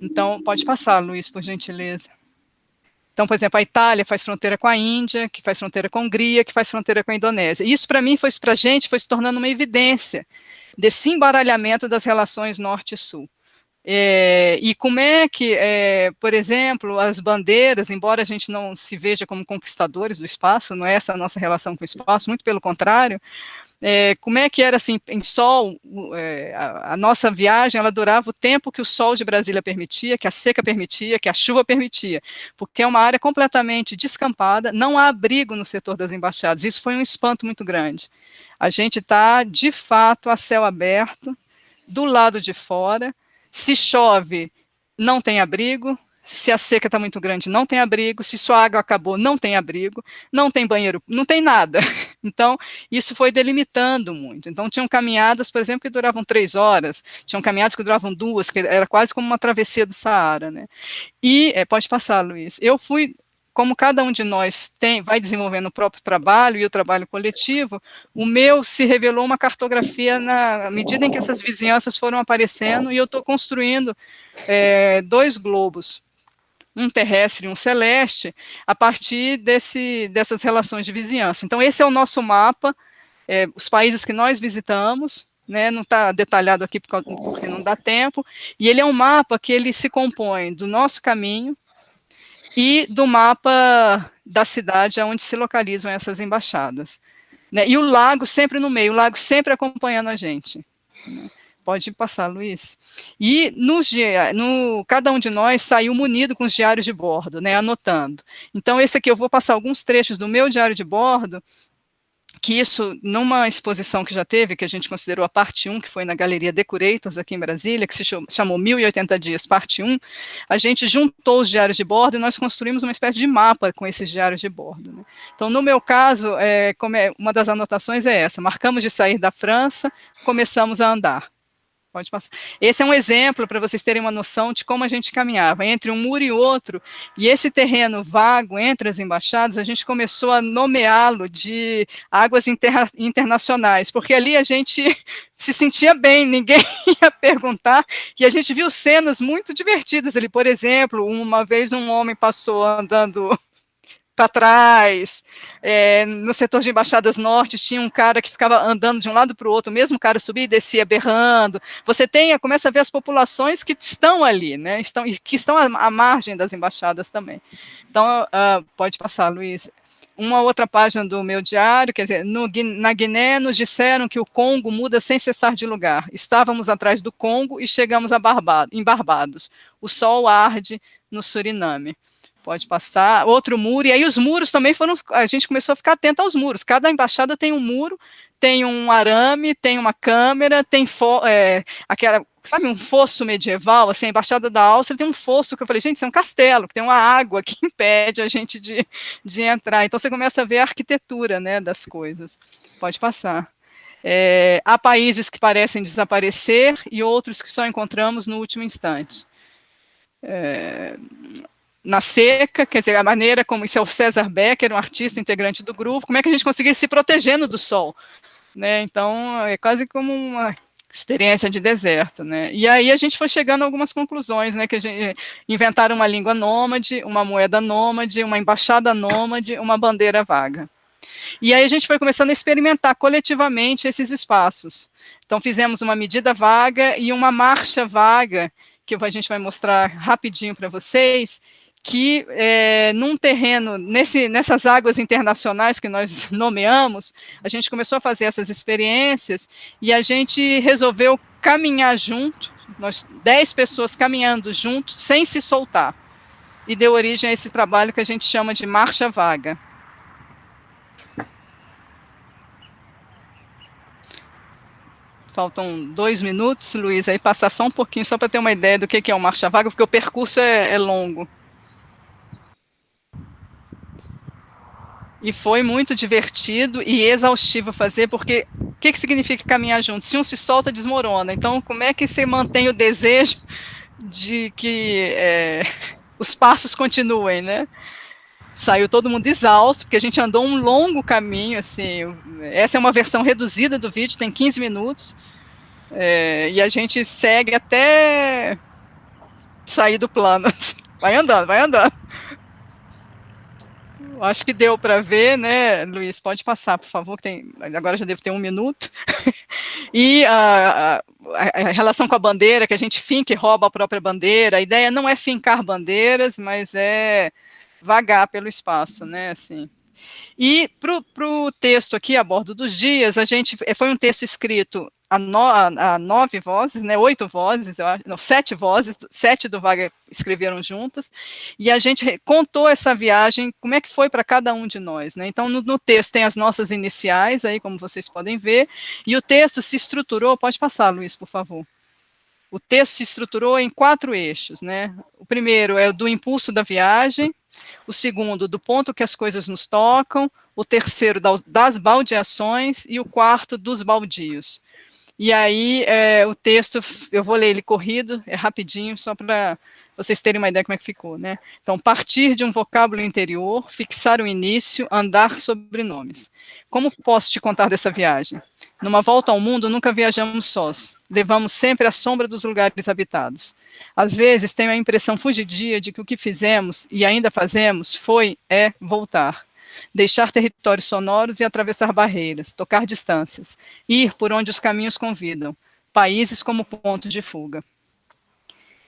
Então, pode passar, Luiz, por gentileza. Então, por exemplo, a Itália faz fronteira com a Índia, que faz fronteira com a Hungria, que faz fronteira com a Indonésia. E isso, para mim, para a gente, foi se tornando uma evidência desse embaralhamento das relações norte e sul. E como é que, por exemplo, as bandeiras, embora a gente não se veja como conquistadores do espaço, não é essa a nossa relação com o espaço, muito pelo contrário, como é que era assim, em sol, a nossa viagem, ela durava o tempo que o sol de Brasília permitia, que a seca permitia, que a chuva permitia, porque é uma área completamente descampada, não há abrigo no setor das embaixadas, isso foi um espanto muito grande. A gente está, de fato, a céu aberto, do lado de fora, se chove, não tem abrigo, se a seca está muito grande, não tem abrigo, se sua água acabou, não tem abrigo, não tem banheiro, não tem nada. Então, isso foi delimitando muito. Então, tinham caminhadas, por exemplo, que duravam 3 horas, tinham caminhadas que duravam 2, que era quase como uma travessia do Saara, né? E, pode passar, Luiz, eu fui, como cada um de nós vai desenvolvendo o próprio trabalho e o trabalho coletivo, o meu se revelou uma cartografia na medida em que essas vizinhanças foram aparecendo, e eu estou construindo 2 globos, um terrestre e um celeste, a partir dessas relações de vizinhança. Então, esse é o nosso mapa, os países que nós visitamos, né, não está detalhado aqui porque não dá tempo, e ele é um mapa que ele se compõe do nosso caminho e do mapa da cidade onde se localizam essas embaixadas, né, e o lago sempre no meio, o lago sempre acompanhando a gente, né. Pode passar, Luiz. E cada um de nós saiu munido com os diários de bordo, né, anotando. Então, esse aqui eu vou passar alguns trechos do meu diário de bordo, que isso, numa exposição que já teve, que a gente considerou a parte 1, que foi na Galeria Decorators, aqui em Brasília, que se chamou 1080 Dias, parte 1, a gente juntou os diários de bordo e nós construímos uma espécie de mapa com esses diários de bordo, né. Então, no meu caso, uma das anotações é essa: marcamos de sair da França, começamos a andar. Pode passar. Esse é um exemplo para vocês terem uma noção de como a gente caminhava entre um muro e outro, e esse terreno vago entre as embaixadas, a gente começou a nomeá-lo de águas internacionais, porque ali a gente se sentia bem, ninguém ia perguntar, e a gente viu cenas muito divertidas ali. Por exemplo, uma vez um homem passou andando para trás, no setor de embaixadas norte tinha um cara que ficava andando de um lado para o outro, o mesmo cara subia e descia berrando. Você começa a ver as populações que estão ali, né, que estão à margem das embaixadas também. Então, pode passar, Luiz. Uma outra página do meu diário, quer dizer, na Guiné nos disseram que o Congo muda sem cessar de lugar. Estávamos atrás do Congo e chegamos em Barbados. O sol arde no Suriname. Pode passar, outro muro, e aí os muros também a gente começou a ficar atento aos muros, cada embaixada tem um muro, tem um arame, tem uma câmera, tem sabe, um fosso medieval, assim, a embaixada da Áustria tem um fosso, que eu falei, gente, isso é um castelo, que tem uma água que impede a gente de entrar, então você começa a ver a arquitetura, né, das coisas. Pode passar. Há países que parecem desaparecer, e outros que só encontramos no último instante. Na seca, quer dizer, a maneira como, isso é o César Becker, um artista integrante do grupo, como é que a gente conseguia se protegendo do sol, né, então é quase como uma experiência de deserto, né, e aí a gente foi chegando a algumas conclusões, né, que a gente inventaram uma língua nômade, uma moeda nômade, uma embaixada nômade, uma bandeira vaga. E aí a gente foi começando a experimentar coletivamente esses espaços. Então fizemos uma medida vaga e uma marcha vaga, que a gente vai mostrar rapidinho para vocês, que num terreno, nessas águas internacionais que nós nomeamos, a gente começou a fazer essas experiências e a gente resolveu caminhar junto, 10 pessoas caminhando junto, sem se soltar, e deu origem a esse trabalho que a gente chama de marcha vaga. Faltam 2 minutos, Luiz, aí passar só um pouquinho, só para ter uma ideia do que é o marcha vaga, porque o percurso é longo. E foi muito divertido e exaustivo fazer, porque o que significa caminhar junto? Se um se solta, desmorona. Então, como é que você mantém o desejo de que os passos continuem, né? Saiu todo mundo exausto, porque a gente andou um longo caminho, assim, essa é uma versão reduzida do vídeo, tem 15 minutos, e a gente segue até sair do plano, assim. Vai andando, vai andando. Acho que deu para ver, né, Luiz? Pode passar, por favor, que agora já devo ter 1 minuto. E a relação com a bandeira, que a gente finca e rouba a própria bandeira, a ideia não é fincar bandeiras, mas é vagar pelo espaço, né, assim. E para o texto aqui, a bordo dos dias, foi um texto escrito a 9 vozes, né, 8 vozes, não, 7 vozes, 7 do Vaga escreveram juntas, e a gente contou essa viagem, como é que foi para cada um de nós, né, então no texto tem as nossas iniciais, aí como vocês podem ver, e o texto se estruturou, pode passar, Luiz, por favor. O texto se estruturou em 4 eixos, né, o primeiro é o do impulso da viagem, o segundo, do ponto que as coisas nos tocam, o terceiro, das baldeações, e o quarto, dos baldios. E aí, o texto, eu vou ler ele corrido, é rapidinho, só para vocês terem uma ideia como é que ficou, né? Então, partir de um vocábulo interior, fixar o início, andar sobre nomes. Como posso te contar dessa viagem? Numa volta ao mundo, nunca viajamos sós. Levamos sempre a sombra dos lugares habitados. Às vezes, tenho a impressão fugidia de que o que fizemos, e ainda fazemos, voltar. Deixar territórios sonoros e atravessar barreiras, tocar distâncias, ir por onde os caminhos convidam, países como pontos de fuga.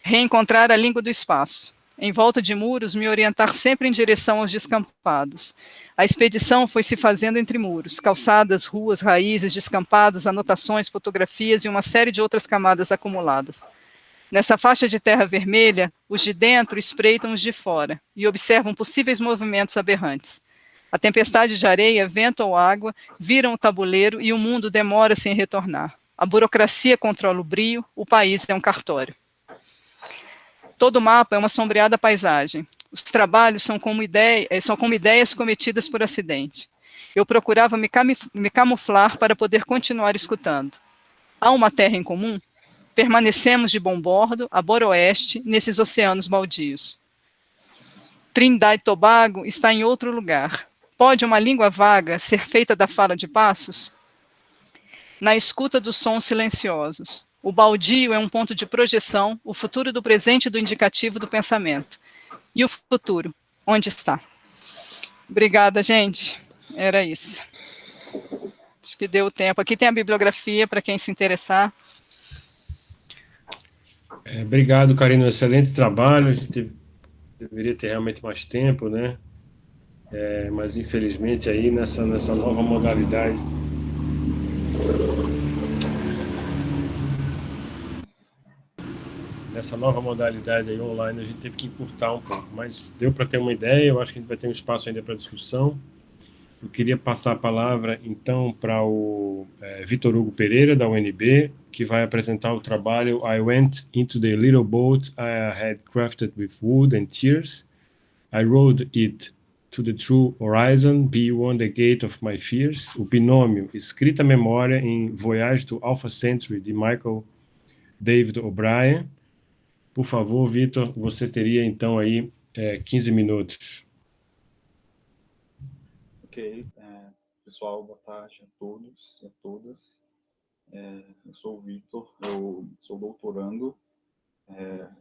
Reencontrar a língua do espaço. Em volta de muros, me orientar sempre em direção aos descampados. A expedição foi se fazendo entre muros, calçadas, ruas, raízes, descampados, anotações, fotografias e uma série de outras camadas acumuladas. Nessa faixa de terra vermelha, os de dentro espreitam os de fora e observam possíveis movimentos aberrantes. A tempestade de areia, vento ou água viram o tabuleiro e o mundo demora-se em retornar. A burocracia controla o brio, o país é um cartório. Todo mapa é uma sombreada paisagem. Os trabalhos são como ideias cometidas por acidente. Eu procurava me camuflar para poder continuar escutando. Há uma terra em comum? permanecemos de bom bordo, a boroeste, nesses oceanos baldios. Trindade e Tobago está em outro lugar. Pode uma língua vaga ser feita da fala de passos? Na escuta dos sons silenciosos. O baldio é um ponto de projeção, o futuro do presente do indicativo do pensamento. E o futuro? Onde está? Obrigada, gente. Era isso. Acho que deu tempo. Aqui tem a bibliografia para quem se interessar. Obrigado, Karina. Excelente trabalho. A gente deveria ter realmente mais tempo, né? Mas infelizmente aí nessa nova modalidade. Nessa nova modalidade aí online, a gente teve que encurtar um pouco, mas deu para ter uma ideia. Eu acho que a gente vai ter um espaço ainda para discussão. Eu queria passar a palavra, então, para o Vitor Hugo Pereira, da UNB, que vai apresentar o trabalho I Went into the Little Boat I Had Crafted with Wood and Tears. I rowed it to the True Horizon, beyond the Gate of My Fears. O binômio Escrita Memória em Voyage to Alpha Centauri, de Michael David O'Brien. Por favor, Vitor, você teria, então, aí 15 minutos. Ok, pessoal, boa tarde a todos e a todas. Eu sou o Vitor, eu sou doutorando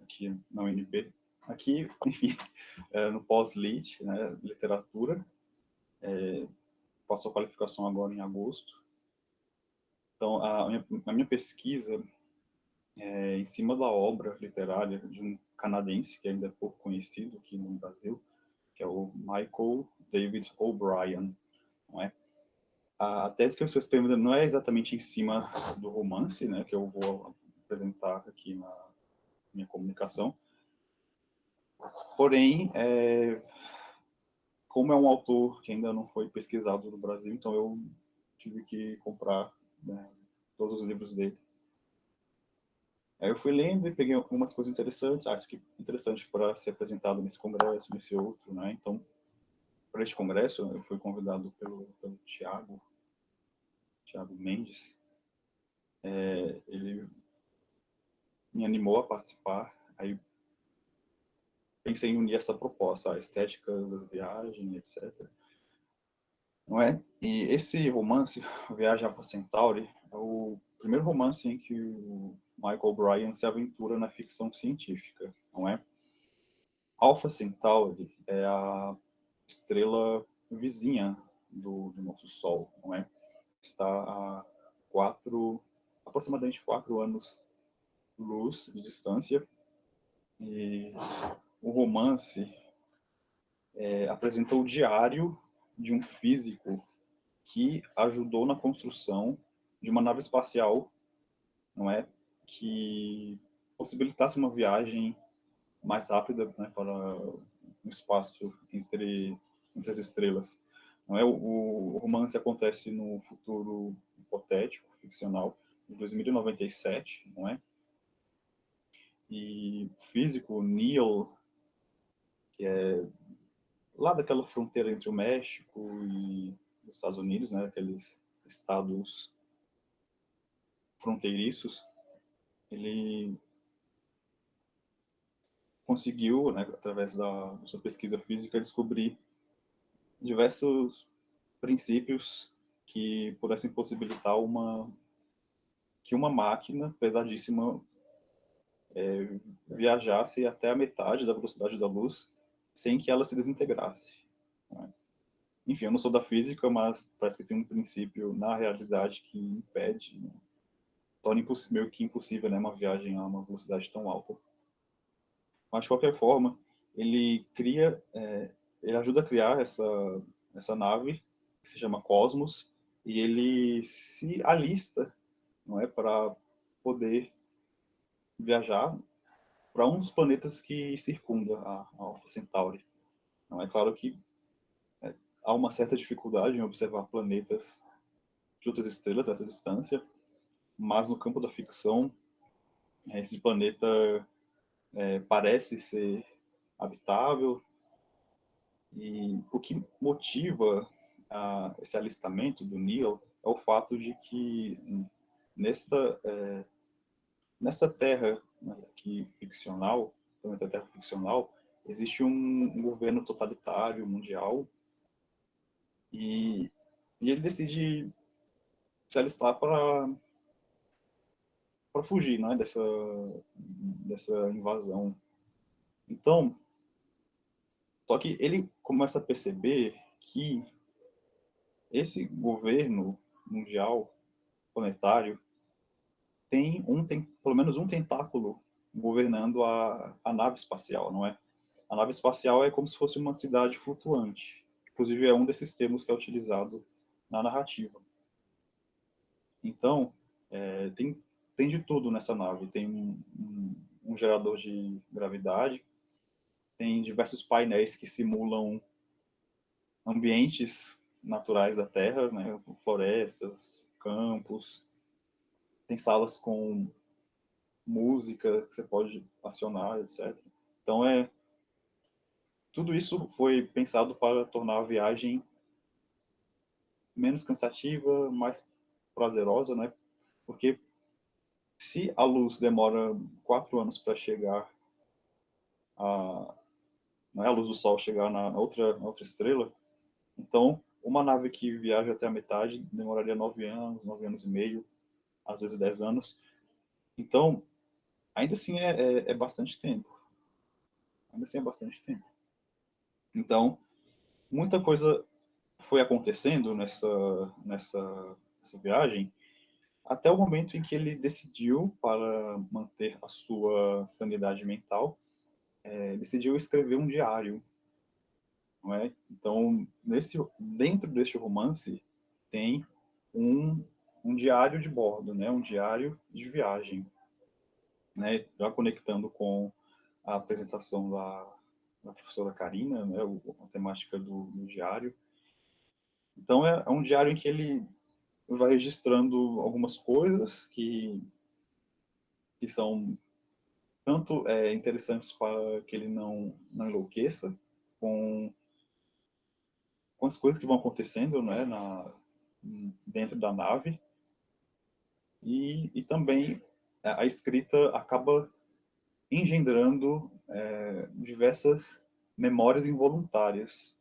aqui na UNB. Aqui, enfim, no pós-lit, né, literatura. Faço a qualificação agora em agosto. Então, a minha pesquisa é em cima da obra literária de um canadense, que ainda é pouco conhecido aqui no Brasil, que é o Michael David O'Brien, não é? A tese que eu estou escrevendo não é exatamente em cima do romance, né, que eu vou apresentar aqui na minha comunicação. Porém, como é um autor que ainda não foi pesquisado no Brasil, então eu tive que comprar, né, todos os livros dele. Aí eu fui lendo e peguei algumas coisas interessantes. Acho que interessante para ser apresentado nesse congresso, nesse outro, né? Então, para este congresso, eu fui convidado pelo Tiago Mendes. Ele me animou a participar. Aí pensei em unir essa proposta, a estética das viagens, etc. Não é? E esse romance, Viagem a Alpha Centauri, é o primeiro romance em que o Michael O'Brien se aventura na ficção científica, não é? Alpha Centauri é a estrela vizinha do nosso Sol, não é? Está a aproximadamente 4 anos-luz de distância. E o romance apresenta o diário de um físico que ajudou na construção de uma nave espacial, não é, que possibilitasse uma viagem mais rápida, né, para um espaço entre as estrelas. Não é? O romance acontece no futuro hipotético, ficcional, de 2097, não é? E o físico Neil, que é lá daquela fronteira entre o México e os Estados Unidos, né, aqueles estados fronteiriços, ele conseguiu, né, através da sua pesquisa física, descobrir diversos princípios que pudessem possibilitar que uma máquina pesadíssima viajasse até a metade da velocidade da luz sem que ela se desintegrasse. Né? Enfim, eu não sou da física, mas parece que tem um princípio na realidade que impede, né? Torna meio que impossível, né, uma viagem a uma velocidade tão alta. Mas, de qualquer forma, ele ajuda a criar essa nave, que se chama Cosmos, e ele se alista, não é, para poder viajar para um dos planetas que circunda a Alpha Centauri. Não é claro que há uma certa dificuldade em observar planetas de outras estrelas a essa distância, mas no campo da ficção, esse planeta parece ser habitável, e o que motiva esse alistamento do Neil é o fato de que nessa Terra, né, aqui ficcional, planeta Terra ficcional, existe um governo totalitário mundial e ele decide se alistar para fugir, né, dessa invasão. Então, só que ele começa a perceber que esse governo mundial planetário tem pelo menos um tentáculo governando a nave espacial, não é? A nave espacial é como se fosse uma cidade flutuante. Inclusive, é um desses termos que é utilizado na narrativa. Então, tem de tudo nessa nave. Tem um gerador de gravidade, tem diversos painéis que simulam ambientes naturais da Terra, né? Florestas, campos. Tem salas com música que você pode acionar, etc. Então, tudo isso foi pensado para tornar a viagem menos cansativa, mais prazerosa, né? Porque se a luz demora 4 anos para chegar a luz do Sol chegar na outra estrela, então uma nave que viaja até a metade demoraria 9 anos e meio, às vezes 10 anos. Então, ainda assim é bastante tempo. Ainda assim é bastante tempo. Então, muita coisa foi acontecendo nessa viagem, até o momento em que ele decidiu, para manter a sua sanidade mental, decidiu escrever um diário, não é? Então, dentro deste romance, tem um diário de bordo, né? Um diário de viagem, né? Já conectando com a apresentação da professora Karina, né? A temática do diário. Então, é um diário em que ele vai registrando algumas coisas que são tanto interessantes para que ele não enlouqueça com, com as coisas que vão acontecendo, né, dentro da nave, e também a escrita acaba engendrando diversas memórias involuntárias,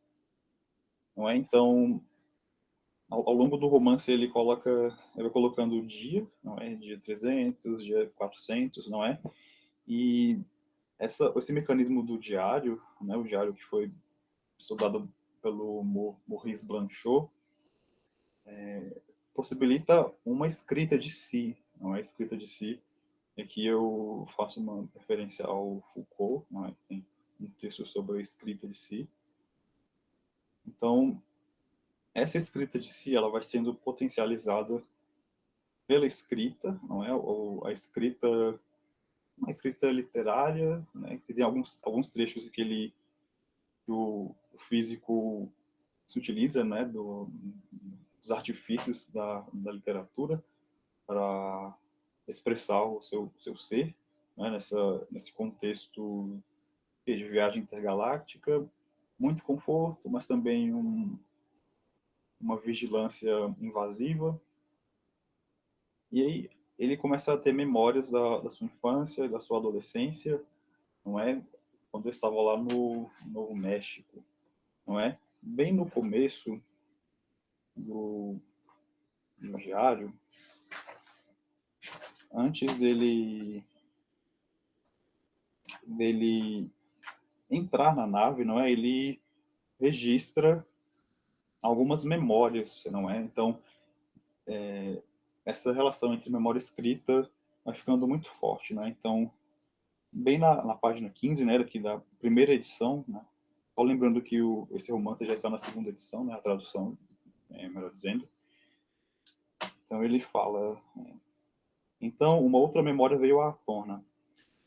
não é? Então, ao longo do romance ele vai colocando o dia, não é? Dia 300, dia 400, não é? E esse mecanismo do diário, né, o diário que foi estudado pelo Maurice Blanchot, possibilita uma escrita de si, não é? Escrita de si. Aqui eu faço uma referência ao Foucault, não é? Tem um texto sobre a escrita de si. Então, essa escrita de si, ela vai sendo potencializada pela escrita, não é? Ou uma escrita literária, né? Que tem alguns trechos que o físico se utiliza, né, dos artifícios da literatura para expressar o seu ser, né, nesse contexto de viagem intergaláctica, muito conforto, mas também uma vigilância invasiva. E aí ele começa a ter memórias da sua infância, da sua adolescência, não é? Quando ele estava lá no Novo México, não é? Bem no começo do diário, antes dele entrar na nave, não é? Ele registra algumas memórias, não é? Então, essa relação entre memória escrita vai ficando muito forte, né? Então, bem na página 15, né, aqui da primeira edição, né? Só lembrando que esse romance já está na segunda edição, né? A tradução, melhor dizendo. Então, ele fala... Então, uma outra memória veio à tona.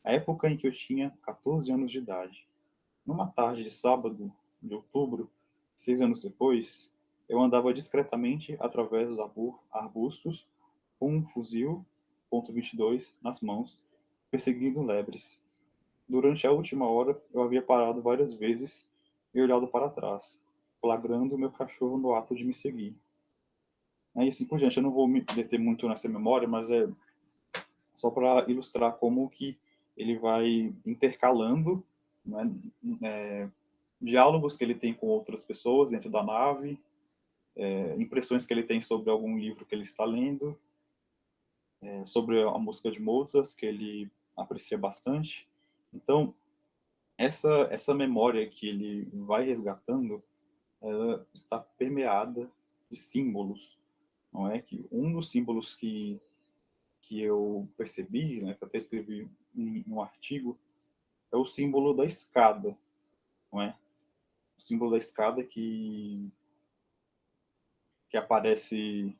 A época em que eu tinha 14 anos de idade. Numa tarde de sábado, de outubro, 6 anos depois, eu andava discretamente através dos arbustos com um fuzil .22 nas mãos, perseguindo lebres. Durante a última hora, eu havia parado várias vezes e olhado para trás, flagrando meu cachorro no ato de me seguir. E assim por diante, eu não vou me deter muito nessa memória, mas só para ilustrar como que ele vai intercalando, né, diálogos que ele tem com outras pessoas dentro da nave, impressões que ele tem sobre algum livro que ele está lendo, sobre a música de Mozart, que ele aprecia bastante. Então, essa memória que ele vai resgatando, ela está permeada de símbolos, não é? Que um dos símbolos que eu percebi, né, que eu até escrevi em um artigo, é o símbolo da escada, não é? O símbolo da escada que aparece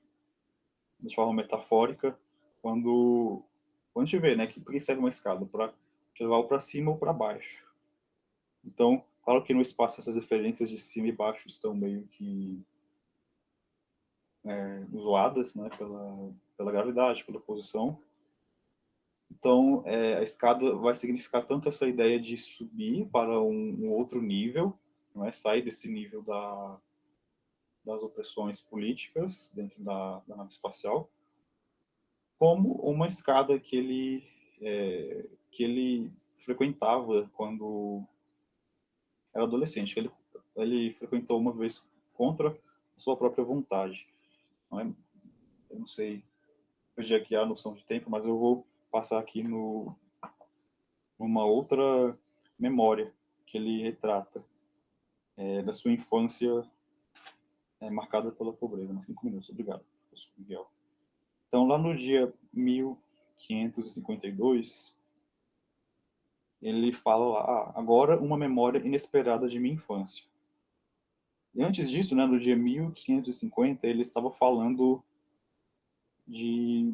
de forma metafórica quando a gente vê, né, que por que serve uma escada? Para levar para cima ou para baixo. Então, claro que no espaço essas referências de cima e baixo estão meio que zoadas, né, pela gravidade, pela posição. Então, a escada vai significar tanto essa ideia de subir para um outro nível, não é? Sair desse nível das opressões políticas dentro da nave espacial, como uma escada que ele frequentava quando era adolescente. Ele frequentou uma vez contra a sua própria vontade. Não é? Eu não sei, perdi aqui a noção de tempo, mas eu vou passar aqui numa outra memória que ele retrata da sua infância marcada pela pobreza. Mas 5 minutos, obrigado, professor Miguel. Então, lá no dia 1552, ele fala lá, agora uma memória inesperada de minha infância. E antes disso, né, no dia 1550, ele estava falando de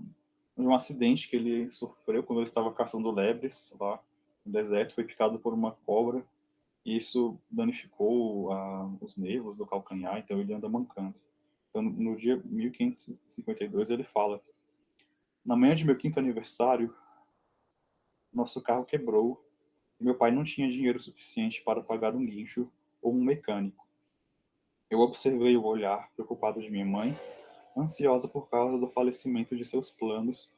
um acidente que ele sofreu quando ele estava caçando lebres lá no deserto, foi picado por uma cobra, e isso danificou os nervos do calcanhar, então ele anda mancando. Então, no dia 1552, ele fala, na manhã de meu 5º aniversário, nosso carro quebrou e meu pai não tinha dinheiro suficiente para pagar um guincho ou um mecânico. Eu observei o olhar preocupado de minha mãe, ansiosa por causa do falecimento de seus planos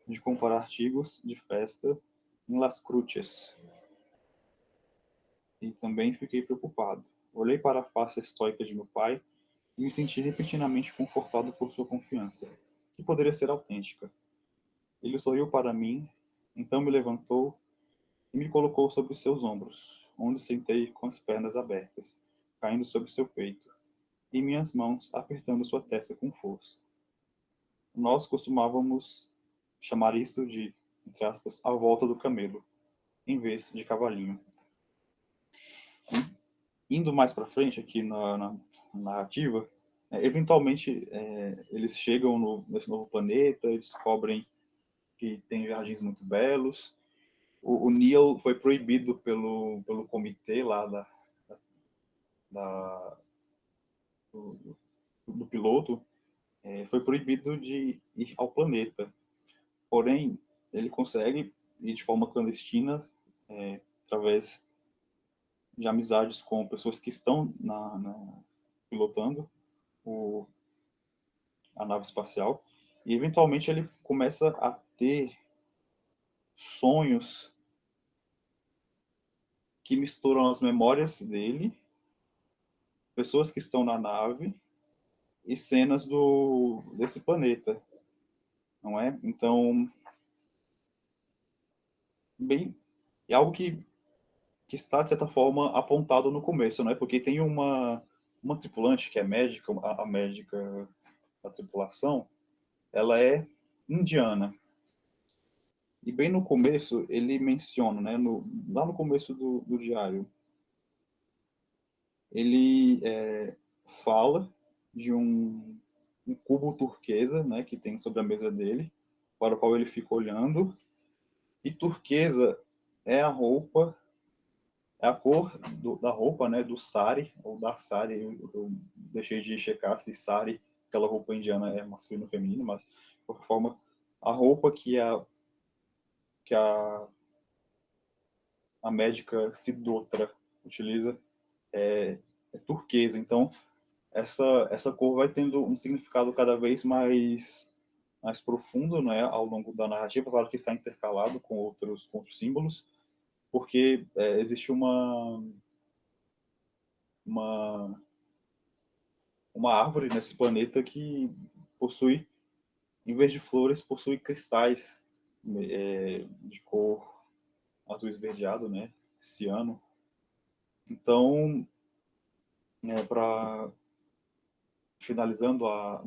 de comprar artigos de festa em Las Cruces. E também fiquei preocupado. Olhei para a face estoica de meu pai e me senti repentinamente confortado por sua confiança, que poderia ser autêntica. Ele sorriu para mim, então me levantou e me colocou sobre seus ombros, onde sentei com as pernas abertas, caindo sobre seu peito, e minhas mãos apertando sua testa com força. Nós costumávamos chamar isto de, entre aspas, a volta do camelo, em vez de cavalinho. Indo mais para frente aqui na narrativa, eventualmente eles chegam nesse novo planeta e descobrem que tem jardins muito belos. O Neil foi proibido pelo comitê lá do piloto, foi proibido de ir ao planeta. Porém, ele consegue ir de forma clandestina, através de amizades com pessoas que estão pilotando a nave espacial, e eventualmente ele começa a ter sonhos que misturam as memórias dele, pessoas que estão na nave e cenas desse planeta, não é? Então, bem, é algo que está, de certa forma, apontado no começo, né? Porque tem uma tripulante que é médica, a médica da tripulação, ela é indiana. E bem no começo, ele menciona, né? Lá no começo do diário, ele fala de um cubo turquesa, né? Que tem sobre a mesa dele, para o qual ele fica olhando. E turquesa é a roupa, é a cor da roupa, né, do sari, ou da sari. Eu deixei de checar se sari, aquela roupa indiana, é masculino ou feminino, mas, de qualquer forma, a roupa que a médica Sidotra utiliza é turquesa. Então, essa cor vai tendo um significado cada vez mais mais profundo, né, ao longo da narrativa, claro que está intercalado com outros símbolos, porque existe uma árvore nesse planeta que possui, em vez de flores, possui cristais de cor azul esverdeado, né, ciano. Então, para finalizando a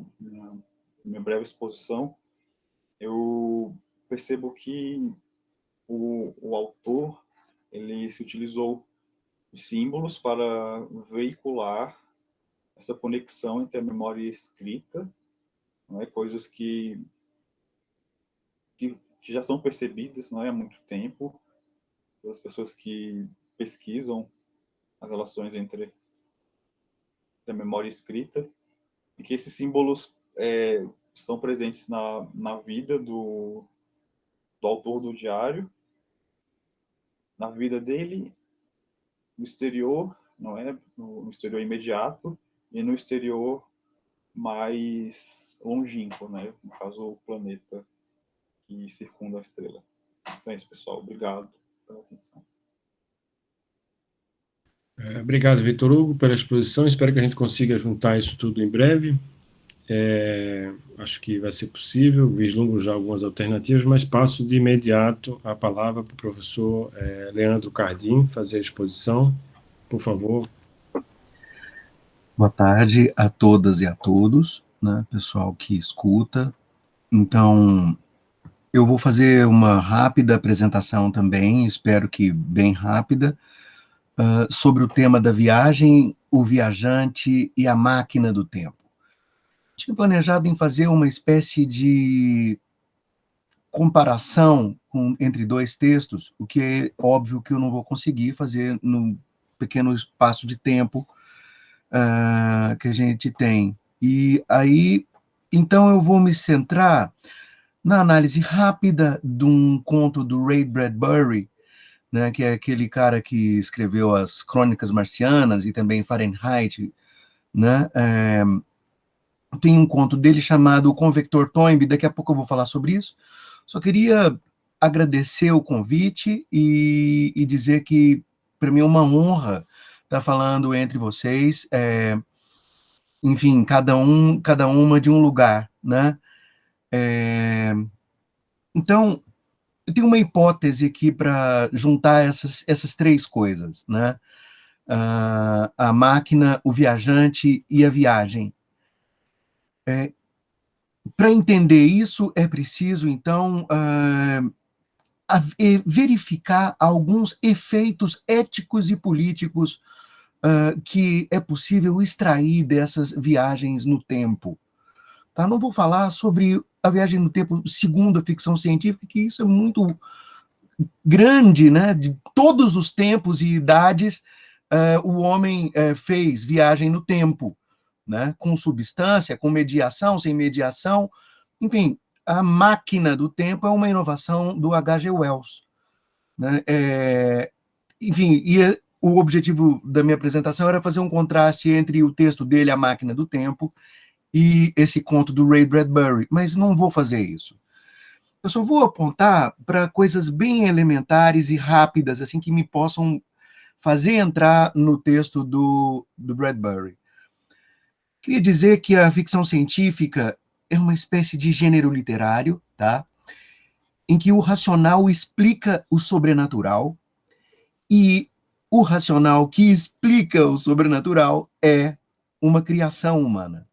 minha breve exposição, eu percebo que o autor ele se utilizou de símbolos para veicular essa conexão entre a memória e a escrita, não é? Coisas que já são percebidas, não é, há muito tempo pelas pessoas que pesquisam as relações entre a memória e a escrita, e que esses símbolos estão presentes na vida do autor do diário, na vida dele, no exterior, não é, no exterior imediato, e no exterior mais longínquo, né, no caso o planeta que circunda a estrela. Então é isso, pessoal. Obrigado pela atenção. Obrigado, Vitor Hugo, pela exposição. Espero que a gente consiga juntar isso tudo em breve. Acho que vai ser possível, vislumbro já algumas alternativas, mas passo de imediato a palavra para o professor Leandro Cardim fazer a exposição. Por favor. Boa tarde a todas e a todos, né, pessoal que escuta. Então, eu vou fazer uma rápida apresentação também, espero que bem rápida, sobre o tema da viagem, o viajante e a máquina do tempo. Tinha planejado em fazer uma espécie de comparação entre dois textos, o que é óbvio que eu não vou conseguir fazer num pequeno espaço de tempo que a gente tem. E aí, então eu vou me centrar na análise rápida de um conto do Ray Bradbury, né, que é aquele cara que escreveu as Crônicas Marcianas e também Fahrenheit, né, tem um conto dele chamado O Convector Toynbee, daqui a pouco eu vou falar sobre isso. Só queria agradecer o convite e dizer que para mim é uma honra estar falando entre vocês, enfim, cada uma de um lugar, né? Então, eu tenho uma hipótese aqui para juntar essas três coisas, né? A máquina, o viajante e a viagem. Para entender isso, é preciso, então, verificar alguns efeitos éticos e políticos que é possível extrair dessas viagens no tempo. Tá? Não vou falar sobre a viagem no tempo segundo a ficção científica, que isso é muito grande, né? De todos os tempos e idades, o homem fez viagem no tempo, né? Com substância, com mediação, sem mediação, enfim, a máquina do tempo é uma inovação do H.G. Wells, né? Enfim, o objetivo da minha apresentação era fazer um contraste entre o texto dele, A Máquina do Tempo, e esse conto do Ray Bradbury, mas não vou fazer isso. Eu só vou apontar para coisas bem elementares e rápidas, assim, que me possam fazer entrar no texto do Bradbury. Queria dizer que a ficção científica é uma espécie de gênero literário, tá? Em que o racional explica o sobrenatural e o racional que explica o sobrenatural é uma criação humana.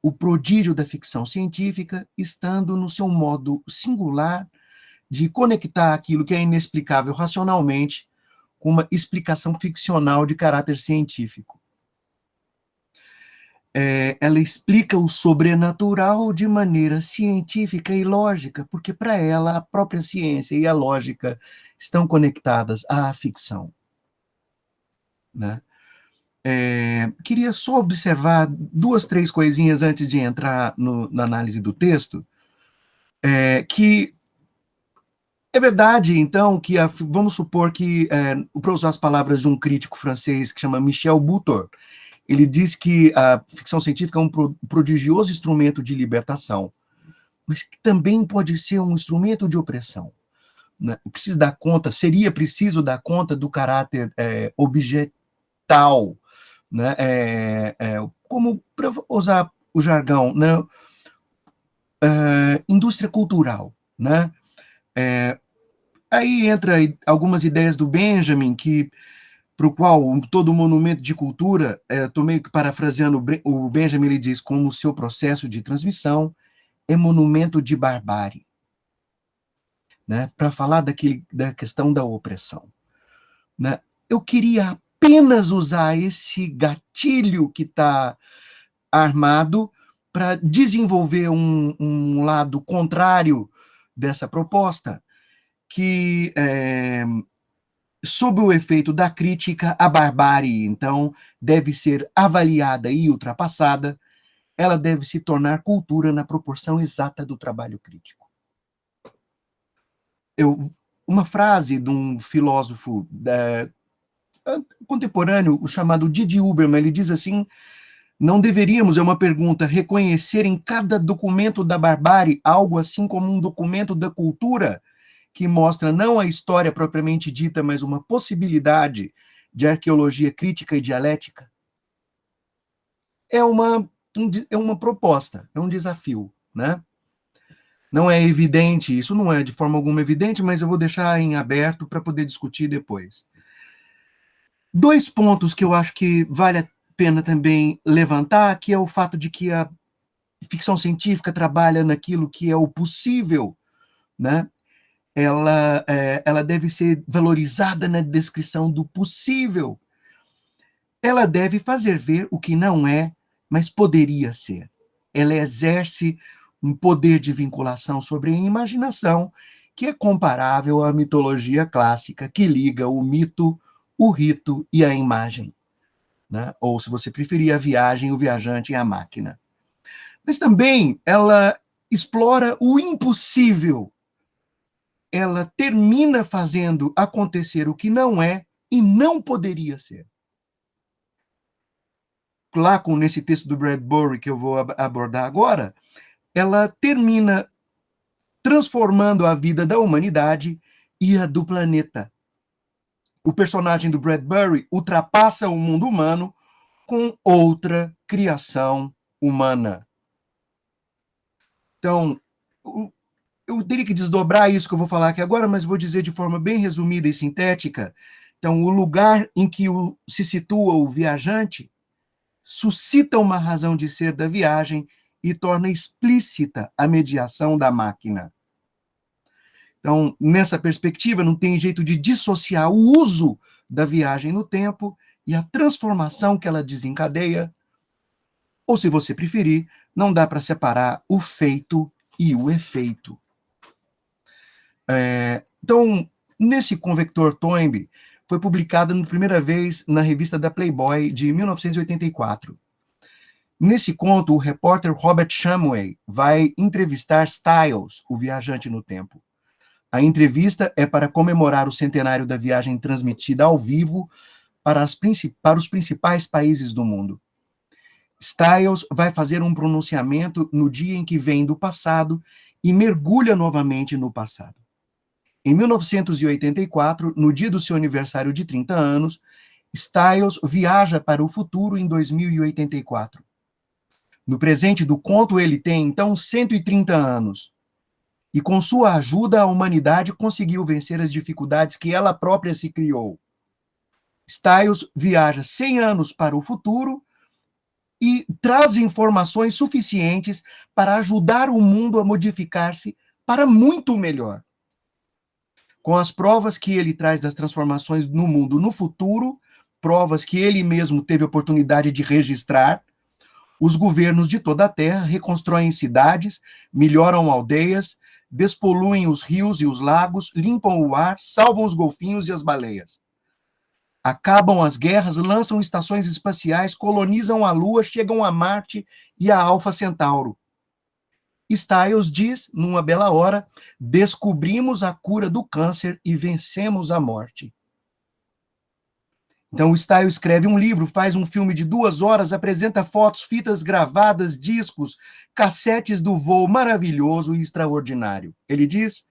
O prodígio da ficção científica estando no seu modo singular de conectar aquilo que é inexplicável racionalmente com uma explicação ficcional de caráter científico. Ela explica o sobrenatural de maneira científica e lógica, porque para ela a própria ciência e a lógica estão conectadas à ficção, né? Queria só observar 2, 3 coisinhas antes de entrar na análise do texto, que é verdade, então, que vamos supor que, para usar as palavras de um crítico francês que chama Michel Butor, ele diz que a ficção científica é um prodigioso instrumento de libertação. mas que também pode ser um instrumento de opressão. Né? Precisa dar conta, seria preciso dar conta do caráter objetal, né? Como, para usar o jargão, né? Indústria cultural, né? Aí entra algumas ideias do Benjamin, para o qual todo monumento de cultura, estou meio que parafraseando o Benjamin, ele diz, como o seu processo de transmissão é monumento de barbárie, né? Para falar da questão da opressão. Né? Eu queria apenas usar esse gatilho que está armado para desenvolver um lado contrário dessa proposta, que sob o efeito da crítica, a barbárie, então, deve ser avaliada e ultrapassada, ela deve se tornar cultura na proporção exata do trabalho crítico. Uma frase de um filósofo contemporâneo, o chamado Didi Huberman, ele diz assim: não deveríamos, é uma pergunta, reconhecer em cada documento da barbárie algo assim como um documento da cultura, que mostra não a história propriamente dita, mas uma possibilidade de arqueologia crítica e dialética? É uma proposta, é um desafio, né? Não é evidente, isso não é de forma alguma evidente, mas eu vou deixar em aberto para poder discutir depois. 2 pontos que eu acho que vale a pena também levantar, que é o fato de que a ficção científica trabalha naquilo que é o possível, né? Ela deve ser valorizada na descrição do possível. Ela deve fazer ver o que não é, mas poderia ser. Ela exerce um poder de vinculação sobre a imaginação que é comparável à mitologia clássica, que liga o mito, o rito e a imagem. Né? Ou, se você preferir, a viagem, o viajante e a máquina. Mas também ela explora o impossível. Ela termina fazendo acontecer o que não é e não poderia ser. Lá, nesse texto do Bradbury, que eu vou abordar agora, ela termina transformando a vida da humanidade e a do planeta. O personagem do Bradbury ultrapassa o mundo humano com outra criação humana. Então, eu teria que desdobrar isso que eu vou falar aqui agora, mas vou dizer de forma bem resumida e sintética. Então, o lugar em que se situa o viajante suscita uma razão de ser da viagem e torna explícita a mediação da máquina. Então, nessa perspectiva, não tem jeito de dissociar o uso da viagem no tempo e a transformação que ela desencadeia, ou, se você preferir, não dá para separar o feito e o efeito. Então, nesse Convector Toynbee, foi publicada pela primeira vez na revista da Playboy, de 1984. Nesse conto, o repórter Robert Shumway vai entrevistar Styles, o viajante no tempo. A entrevista é para comemorar o centenário da viagem transmitida ao vivo para os principais países do mundo. Styles vai fazer um pronunciamento no dia em que vem do passado e mergulha novamente no passado. Em 1984, no dia do seu aniversário de 30 anos, Styles viaja para o futuro em 2084. No presente do conto, ele tem, então, 130 anos. E com sua ajuda, a humanidade conseguiu vencer as dificuldades que ela própria se criou. Styles viaja 100 anos para o futuro e traz informações suficientes para ajudar o mundo a modificar-se para muito melhor. Com as provas que ele traz das transformações no mundo no futuro, provas que ele mesmo teve oportunidade de registrar, os governos de toda a Terra reconstroem cidades, melhoram aldeias, despoluem os rios e os lagos, limpam o ar, salvam os golfinhos e as baleias. Acabam as guerras, lançam estações espaciais, colonizam a Lua, chegam a Marte e a Alfa Centauro. Styles diz, numa bela hora, descobrimos a cura do câncer e vencemos a morte. Então, o Styles escreve um livro, faz um filme de 2 horas, apresenta fotos, fitas gravadas, discos, cassetes do voo maravilhoso e extraordinário. Ele diz: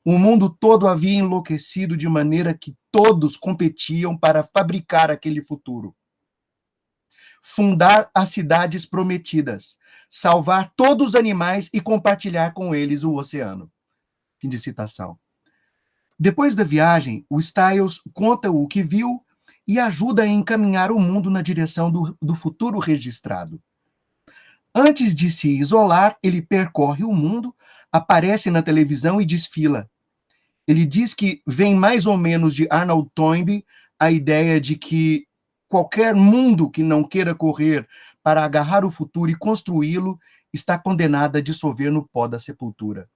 o mundo todo havia enlouquecido de maneira que todos competiam para fabricar aquele futuro. Fundar as cidades prometidas, salvar todos os animais e compartilhar com eles o oceano. Fim de citação. Depois da viagem, o Styles conta o que viu e ajuda a encaminhar o mundo na direção do futuro registrado. Antes de se isolar, ele percorre o mundo, aparece na televisão e desfila. Ele diz que vem mais ou menos de Arnold Toynbee a ideia de que qualquer mundo que não queira correr para agarrar o futuro e construí-lo está condenado a dissolver no pó da sepultura.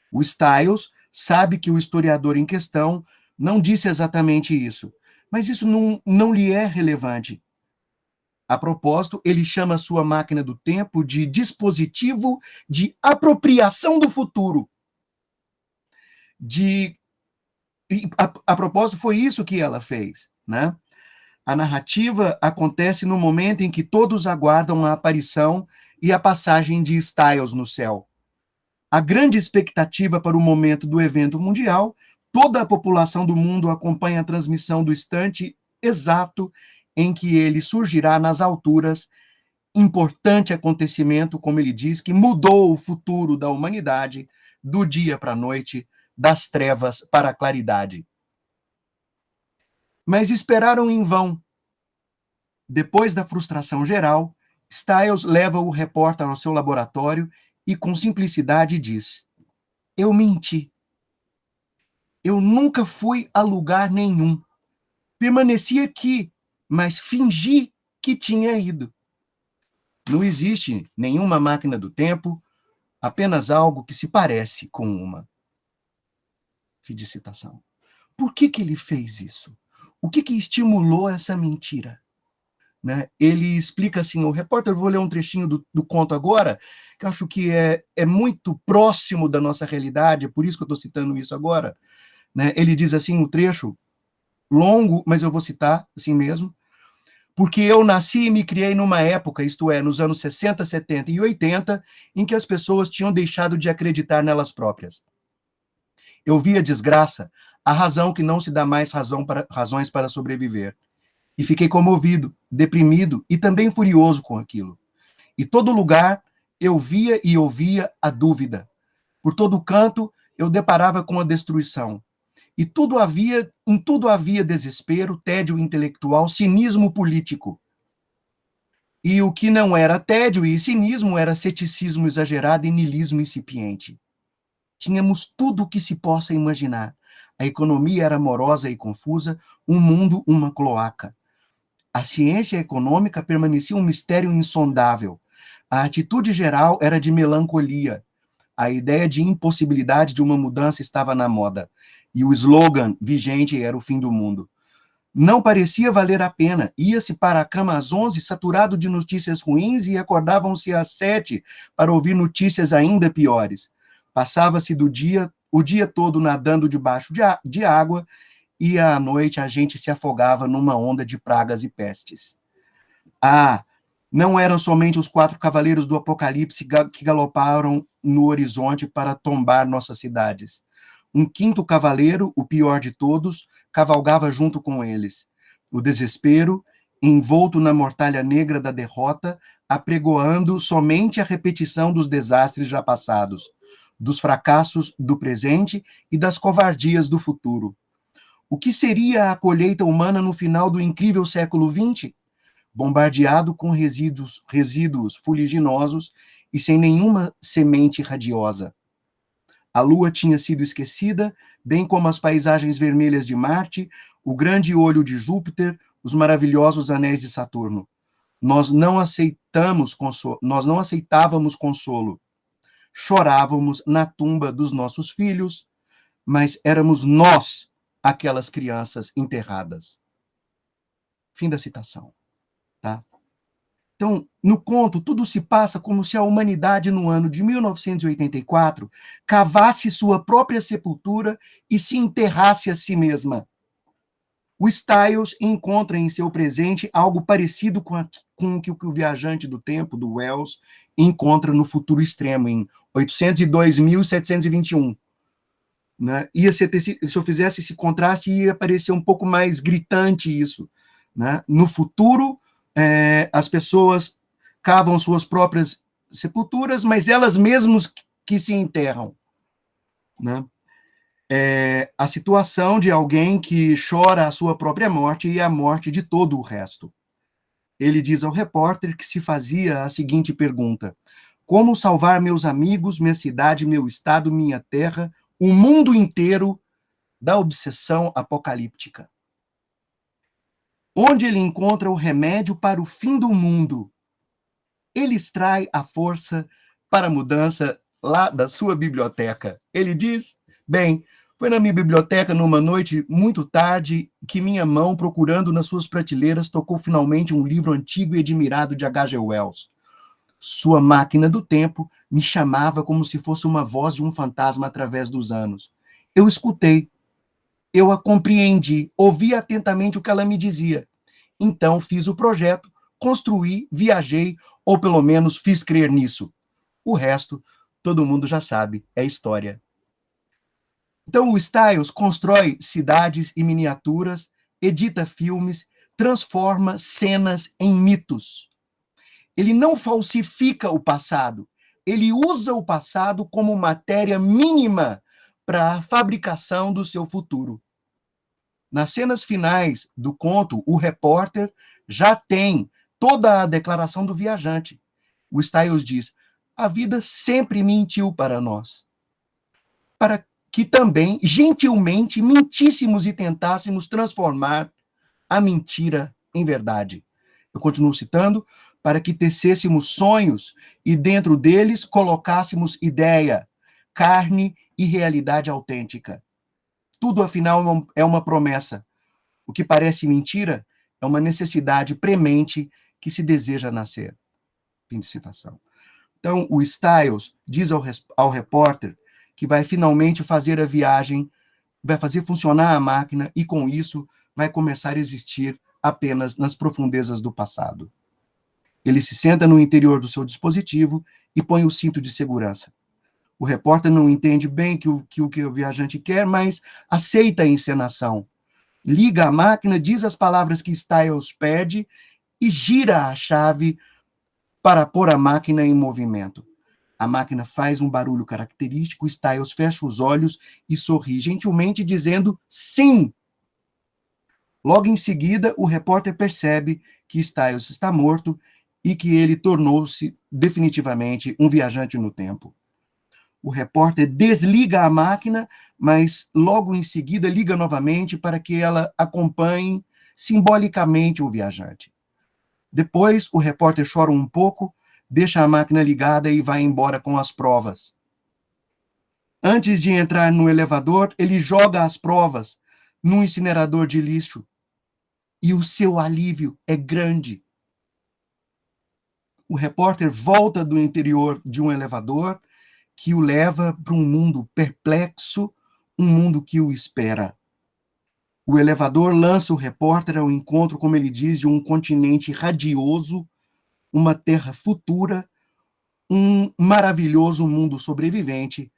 O Styles sabe que o historiador em questão não disse exatamente isso, mas isso não lhe é relevante. A propósito, ele chama sua máquina do tempo de dispositivo de apropriação do futuro. A propósito, foi isso que ela fez, né? A narrativa acontece no momento em que todos aguardam a aparição e a passagem de Styles no céu. A grande expectativa para o momento do evento mundial, toda a população do mundo acompanha a transmissão do instante exato em que ele surgirá nas alturas, importante acontecimento, como ele diz, que mudou o futuro da humanidade do dia para a noite, das trevas para a claridade. Mas esperaram em vão. Depois da frustração geral, Styles leva o repórter ao seu laboratório e, com simplicidade, diz: eu menti. Eu nunca fui a lugar nenhum. Permaneci aqui, mas fingi que tinha ido. Não existe nenhuma máquina do tempo, apenas algo que se parece com uma. Fim de citação. Por que ele fez isso? O que estimulou essa mentira? Né? Ele explica assim, o repórter, vou ler um trechinho do conto agora, que eu acho que é muito próximo da nossa realidade, é por isso que eu estou citando isso agora. Né? Ele diz assim, um trecho longo, mas eu vou citar assim mesmo: porque eu nasci e me criei numa época, isto é, nos anos 60, 70 e 80, em que as pessoas tinham deixado de acreditar nelas próprias. Eu vi a desgraça, a razão que não se dá mais razões para sobreviver. E fiquei comovido, deprimido e também furioso com aquilo. E todo lugar eu via e ouvia a dúvida. Por todo canto eu deparava com a destruição. E em tudo havia desespero, tédio intelectual, cinismo político. E o que não era tédio e cinismo era ceticismo exagerado e niilismo incipiente. Tínhamos tudo o que se possa imaginar. A economia era morosa e confusa, o mundo uma cloaca. A ciência econômica permanecia um mistério insondável. A atitude geral era de melancolia. A ideia de impossibilidade de uma mudança estava na moda. E o slogan vigente era o fim do mundo. Não parecia valer a pena. Ia-se para a cama às 11, saturado de notícias ruins, e acordavam-se às 7 para ouvir notícias ainda piores. Passava-se o dia todo nadando debaixo de água, e à noite a gente se afogava numa onda de pragas e pestes. Ah, não eram somente os 4 cavaleiros do Apocalipse que galoparam no horizonte para tombar nossas cidades. Um 5º cavaleiro, o pior de todos, cavalgava junto com eles. O desespero, envolto na mortalha negra da derrota, apregoando somente a repetição dos desastres já passados, dos fracassos do presente e das covardias do futuro. O que seria a colheita humana no final do incrível século XX? Bombardeado com resíduos fuliginosos e sem nenhuma semente radiosa. A Lua tinha sido esquecida, bem como as paisagens vermelhas de Marte, o grande olho de Júpiter, os maravilhosos anéis de Saturno. Nós não aceitávamos consolo. Chorávamos na tumba dos nossos filhos, mas éramos nós aquelas crianças enterradas. Fim da citação. Tá? Então, no conto, tudo se passa como se a humanidade, no ano de 1984, cavasse sua própria sepultura e se enterrasse a si mesma. O Styles encontra em seu presente algo parecido com o que o viajante do tempo, do Wells, encontra no futuro extremo, em 802.721. Né? Se eu fizesse esse contraste, ia parecer um pouco mais gritante isso. Né? No futuro, as pessoas cavam suas próprias sepulturas, mas elas mesmas que se enterram. Né? A situação de alguém que chora a sua própria morte e a morte de todo o resto. Ele diz ao repórter que se fazia a seguinte pergunta: como salvar meus amigos, minha cidade, meu estado, minha terra, o mundo inteiro da obsessão apocalíptica? Onde ele encontra o remédio para o fim do mundo? Ele extrai a força para a mudança lá da sua biblioteca. Ele diz: bem, foi na minha biblioteca, numa noite muito tarde, que minha mão, procurando nas suas prateleiras, tocou finalmente um livro antigo e admirado de H.G. Wells. Sua máquina do tempo me chamava como se fosse uma voz de um fantasma através dos anos. Eu escutei, eu a compreendi, ouvi atentamente o que ela me dizia. Então fiz o projeto, construí, viajei, ou pelo menos fiz crer nisso. O resto, todo mundo já sabe, é história. Então, o Styles constrói cidades e miniaturas, edita filmes, transforma cenas em mitos. Ele não falsifica o passado, ele usa o passado como matéria mínima para a fabricação do seu futuro. Nas cenas finais do conto, o repórter já tem toda a declaração do viajante. O Styles diz: a vida sempre mentiu para nós. Para que também, gentilmente, mentíssemos e tentássemos transformar a mentira em verdade. Eu continuo citando: para que tecêssemos sonhos e dentro deles colocássemos ideia, carne e realidade autêntica. Tudo, afinal, é uma promessa. O que parece mentira é uma necessidade premente que se deseja nascer. Fim de citação. Então, o Styles diz ao repórter que vai finalmente fazer a viagem, vai fazer funcionar a máquina e, com isso, vai começar a existir apenas nas profundezas do passado. Ele se senta no interior do seu dispositivo e põe o cinto de segurança. O repórter não entende bem o que o viajante quer, mas aceita a encenação. Liga a máquina, diz as palavras que Styles pede e gira a chave para pôr a máquina em movimento. A máquina faz um barulho característico, Styles fecha os olhos e sorri gentilmente, dizendo sim. Logo em seguida, o repórter percebe que Styles está morto e que ele tornou-se definitivamente um viajante no tempo. O repórter desliga a máquina, mas logo em seguida liga novamente para que ela acompanhe simbolicamente o viajante. Depois, o repórter chora um pouco, deixa a máquina ligada e vai embora com as provas. Antes de entrar no elevador, ele joga as provas num incinerador de lixo. E o seu alívio é grande. O repórter volta do interior de um elevador que o leva para um mundo perplexo, um mundo que o espera. O elevador lança o repórter ao encontro, como ele diz, de um continente radioso, uma terra futura, um maravilhoso mundo sobrevivente,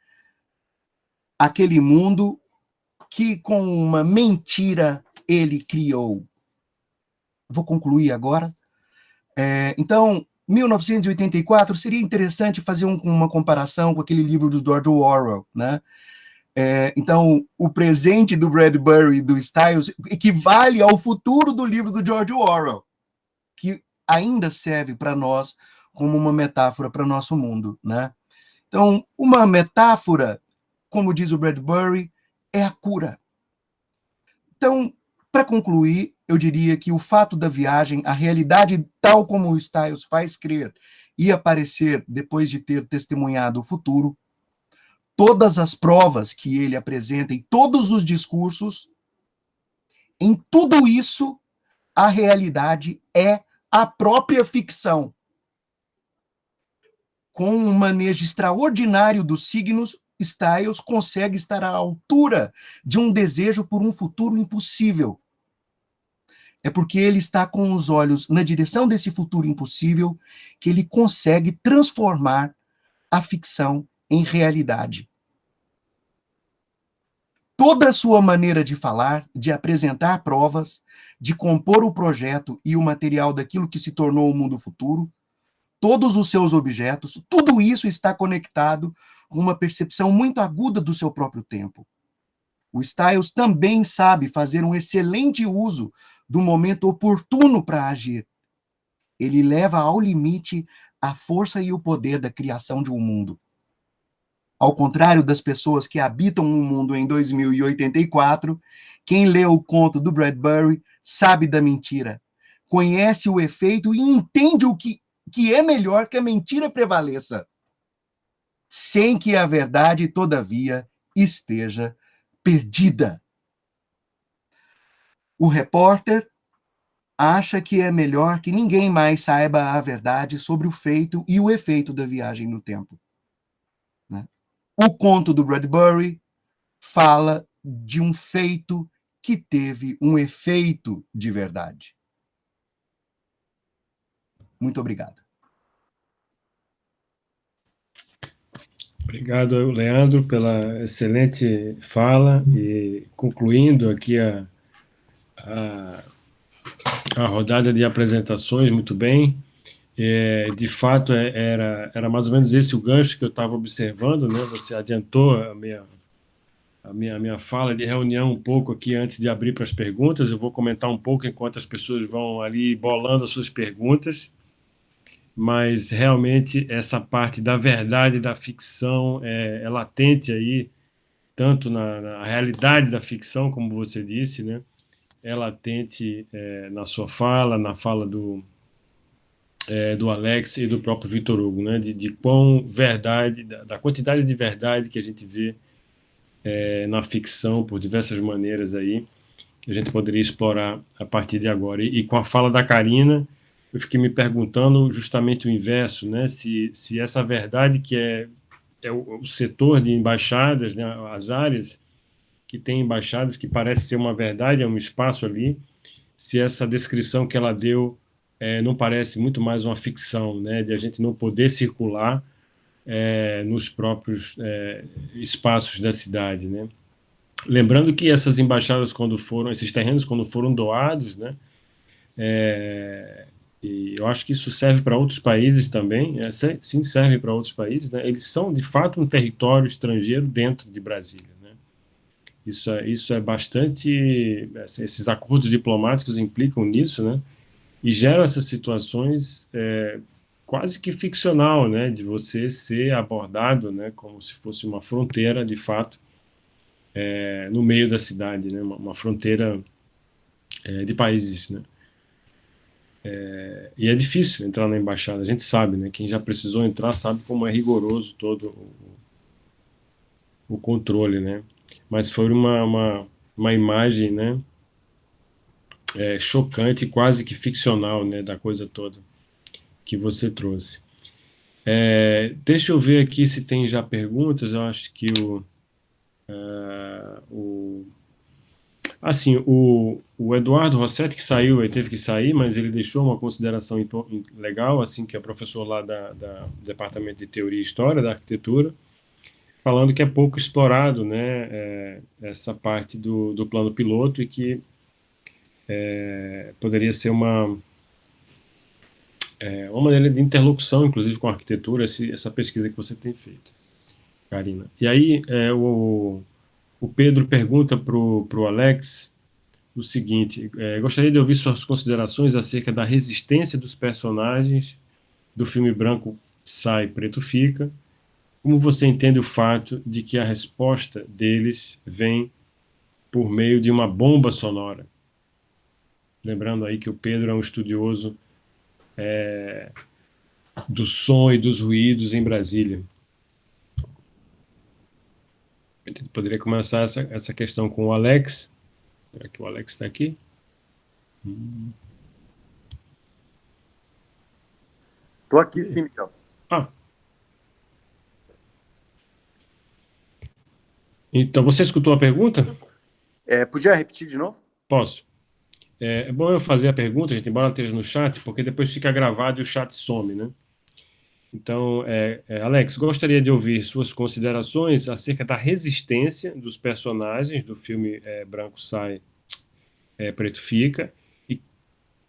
aquele mundo que, com uma mentira, ele criou. Vou concluir agora. Então, 1984 seria interessante fazer uma comparação com aquele livro do George Orwell, né? Então, o presente do Bradbury e do Styles equivale ao futuro do livro do George Orwell, que ainda serve para nós como uma metáfora para o nosso mundo, né? Então, uma metáfora, como diz o Bradbury, é a cura. Então, para concluir, eu diria que o fato da viagem, a realidade tal como o Styles faz crer e aparecer depois de ter testemunhado o futuro, todas as provas que ele apresenta e todos os discursos, em tudo isso, a realidade é a própria ficção. Com um manejo extraordinário dos signos, Styles consegue estar à altura de um desejo por um futuro impossível. é porque ele está com os olhos na direção desse futuro impossível que ele consegue transformar a ficção em realidade. Toda a sua maneira de falar, de apresentar provas, de compor o projeto e o material daquilo que se tornou o mundo futuro, todos os seus objetos, tudo isso está conectado com uma percepção muito aguda do seu próprio tempo. O Styles também sabe fazer um excelente uso do momento oportuno para agir. Ele leva ao limite a força e o poder da criação de um mundo. Ao contrário das pessoas que habitam um mundo em 2084, quem lê o conto do Bradbury sabe da mentira, conhece o efeito e entende o que é melhor que a mentira prevaleça, sem que a verdade, todavia, esteja perdida. O repórter acha que é melhor que ninguém mais saiba a verdade sobre o feito e o efeito da viagem no tempo. O conto do Bradbury fala de um feito que teve um efeito de verdade. Muito obrigado. Obrigado, Leandro, pela excelente fala e concluindo aqui a rodada de apresentações, muito bem. De fato, era mais ou menos esse o gancho que eu estava observando, né? Você adiantou a minha fala de reunião um pouco aqui antes de abrir para as perguntas. Eu vou comentar um pouco enquanto as pessoas vão ali bolando as suas perguntas, mas realmente essa parte da verdade da ficção é latente aí, tanto na realidade da ficção, como você disse, né? É latente na sua fala, na fala do Alex e do próprio Victor Hugo, né? De quão verdade, da quantidade de verdade que a gente vê na ficção por diversas maneiras aí, que a gente poderia explorar a partir de agora. E com a fala da Karina, eu fiquei me perguntando justamente o inverso, né? Se essa verdade que é o setor de embaixadas, né? As áreas que tem embaixadas, que parece ser uma verdade, é um espaço ali, se essa descrição que ela deu não parece muito mais uma ficção, né, de a gente não poder circular nos próprios espaços da cidade, né? Lembrando que essas embaixadas, esses terrenos, quando foram doados, né, e eu acho que isso serve para outros países também, sim, serve para outros países, né, eles são, de fato, um território estrangeiro dentro de Brasília, né? Isso é bastante... Esses acordos diplomáticos implicam nisso, né? E geram essas situações quase que ficcional, né, de você ser abordado, né, como se fosse uma fronteira, de fato, no meio da cidade, né, uma fronteira de países, né. E é difícil entrar na embaixada, a gente sabe, né, quem já precisou entrar sabe como é rigoroso todo o controle, né, mas foi uma imagem, né, chocante, quase que ficcional, né, da coisa toda que você trouxe. Deixa eu ver aqui se tem já perguntas. Eu acho que o Eduardo Rossetti, que saiu, ele teve que sair, mas ele deixou uma consideração legal, assim, que é professor lá do Departamento de Teoria e História da Arquitetura, falando que é pouco explorado, né, essa parte do plano piloto e que poderia ser uma maneira de interlocução, inclusive, com a arquitetura, essa pesquisa que você tem feito, Karina. E aí, o Pedro pergunta para o Alex o seguinte: gostaria de ouvir suas considerações acerca da resistência dos personagens do filme Branco Sai, Preto Fica. Como você entende o fato de que a resposta deles vem por meio de uma bomba sonora? Lembrando aí que o Pedro é um estudioso do som e dos ruídos em Brasília. Eu poderia começar essa questão com o Alex. Será que o Alex está aqui? Estou aqui sim, Miguel. Então, você escutou a pergunta? Podia repetir de novo? Posso. É bom eu fazer a pergunta, gente, embora ela esteja no chat, porque depois fica gravado e o chat some, né? Então, Alex, gostaria de ouvir suas considerações acerca da resistência dos personagens do filme Branco Sai, Preto Fica, e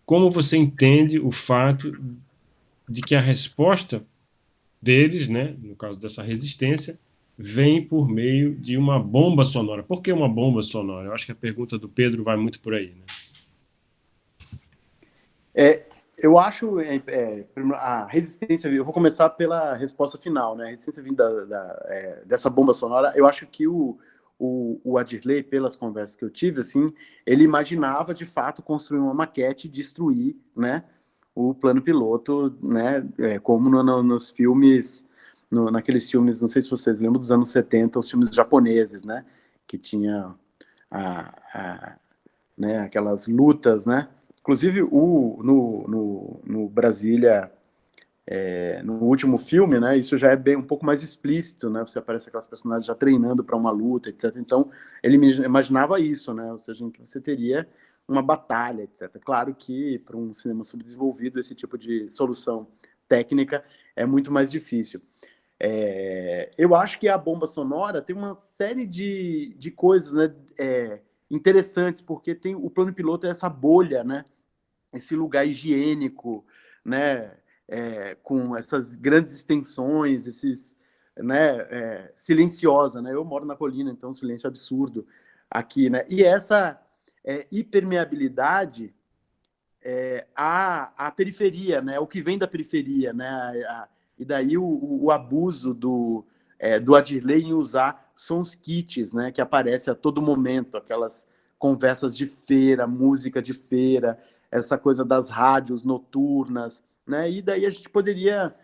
como você entende o fato de que a resposta deles, né, no caso dessa resistência, vem por meio de uma bomba sonora. Por que uma bomba sonora? Eu acho que a pergunta do Pedro vai muito por aí, né? Eu acho a resistência, eu vou começar pela resposta final, né? A resistência vinda dessa bomba sonora, eu acho que o Adirley, pelas conversas que eu tive, assim, ele imaginava de fato construir uma maquete e destruir, né, o plano piloto, né, como nos filmes, naqueles filmes, não sei se vocês lembram dos anos 70, os filmes japoneses, né, que tinha né, aquelas lutas, né? Inclusive, no Brasília, no último filme, né, isso já é bem um pouco mais explícito, né? Você aparece aquelas personagens já treinando para uma luta, etc. Então, ele imaginava isso, né? Ou seja, em que você teria uma batalha, etc. Claro que para um cinema subdesenvolvido, esse tipo de solução técnica é muito mais difícil. Eu acho que a bomba sonora tem uma série de coisas, né, interessantes, porque tem o plano piloto é essa bolha, né, esse lugar higiênico, né, com essas grandes extensões, né, silenciosa, né? Eu moro na colina, então silêncio absurdo aqui, né? E essa hipermeabilidade à periferia, né? O que vem da periferia, né? E daí o abuso do Adirley em usar sons kits, né? Que aparece a todo momento, aquelas conversas de feira, música de feira, essa coisa das rádios noturnas, né? E daí a gente poderia,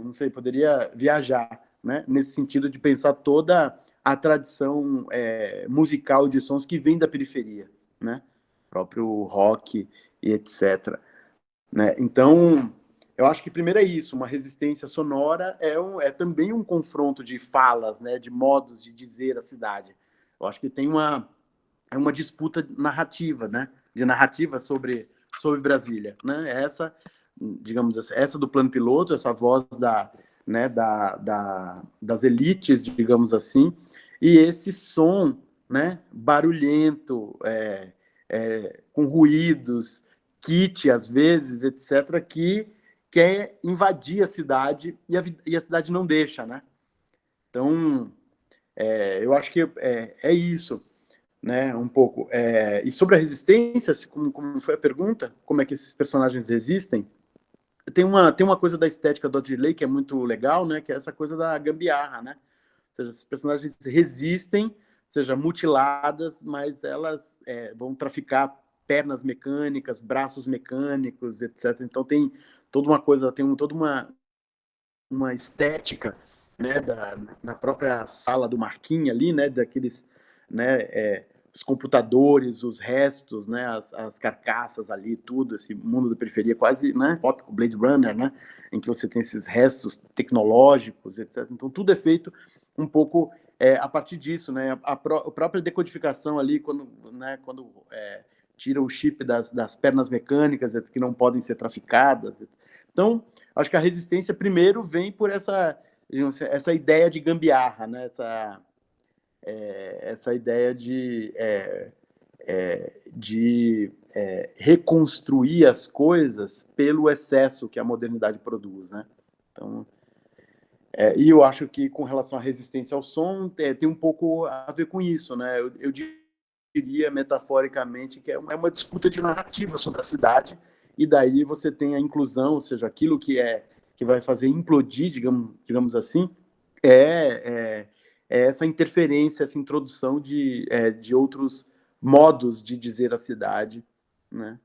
não sei, poderia viajar, né? Nesse sentido de pensar toda a tradição musical de sons que vem da periferia, né? O próprio rock e etc. Né? Então, eu acho que primeiro é isso, uma resistência sonora é também um confronto de falas, né, de modos de dizer a cidade. Eu acho que tem uma disputa narrativa, né, de narrativa sobre Brasília, né? Essa, digamos assim, essa do plano piloto, essa voz né, das elites, digamos assim, e esse som, né, barulhento, com ruídos, kit, às vezes, etc., que quer invadir a cidade e a cidade não deixa, né? Então, eu acho que é isso, né? Um pouco. E sobre a resistência, como foi a pergunta, como é que esses personagens resistem? Tem uma coisa da estética do Adirley que é muito legal, né? Que é essa coisa da gambiarra, né? Ou seja, esses personagens resistem, ou seja, mutiladas, mas elas vão traficar pernas mecânicas, braços mecânicos, etc. Então tem toda uma coisa, toda uma estética, né, na própria sala do Marquinhos ali, né, daqueles, né, os computadores, os restos, né, as carcaças ali, tudo, esse mundo da periferia quase, né, tópico Blade Runner, né, em que você tem esses restos tecnológicos, etc. Então tudo é feito um pouco a partir disso, né, a própria decodificação ali, quando tira o chip das pernas mecânicas, que não podem ser traficadas. Então, acho que a resistência primeiro vem por essa ideia de gambiarra, né? Essa ideia de reconstruir as coisas pelo excesso que a modernidade produz, né? Então, e eu acho que com relação à resistência ao som tem um pouco a ver com isso, né? Eu diria metaforicamente que é uma disputa de narrativa sobre a cidade, e daí você tem a inclusão, ou seja, aquilo que vai fazer implodir, digamos assim, é essa interferência, essa introdução de outros modos de dizer a cidade, né?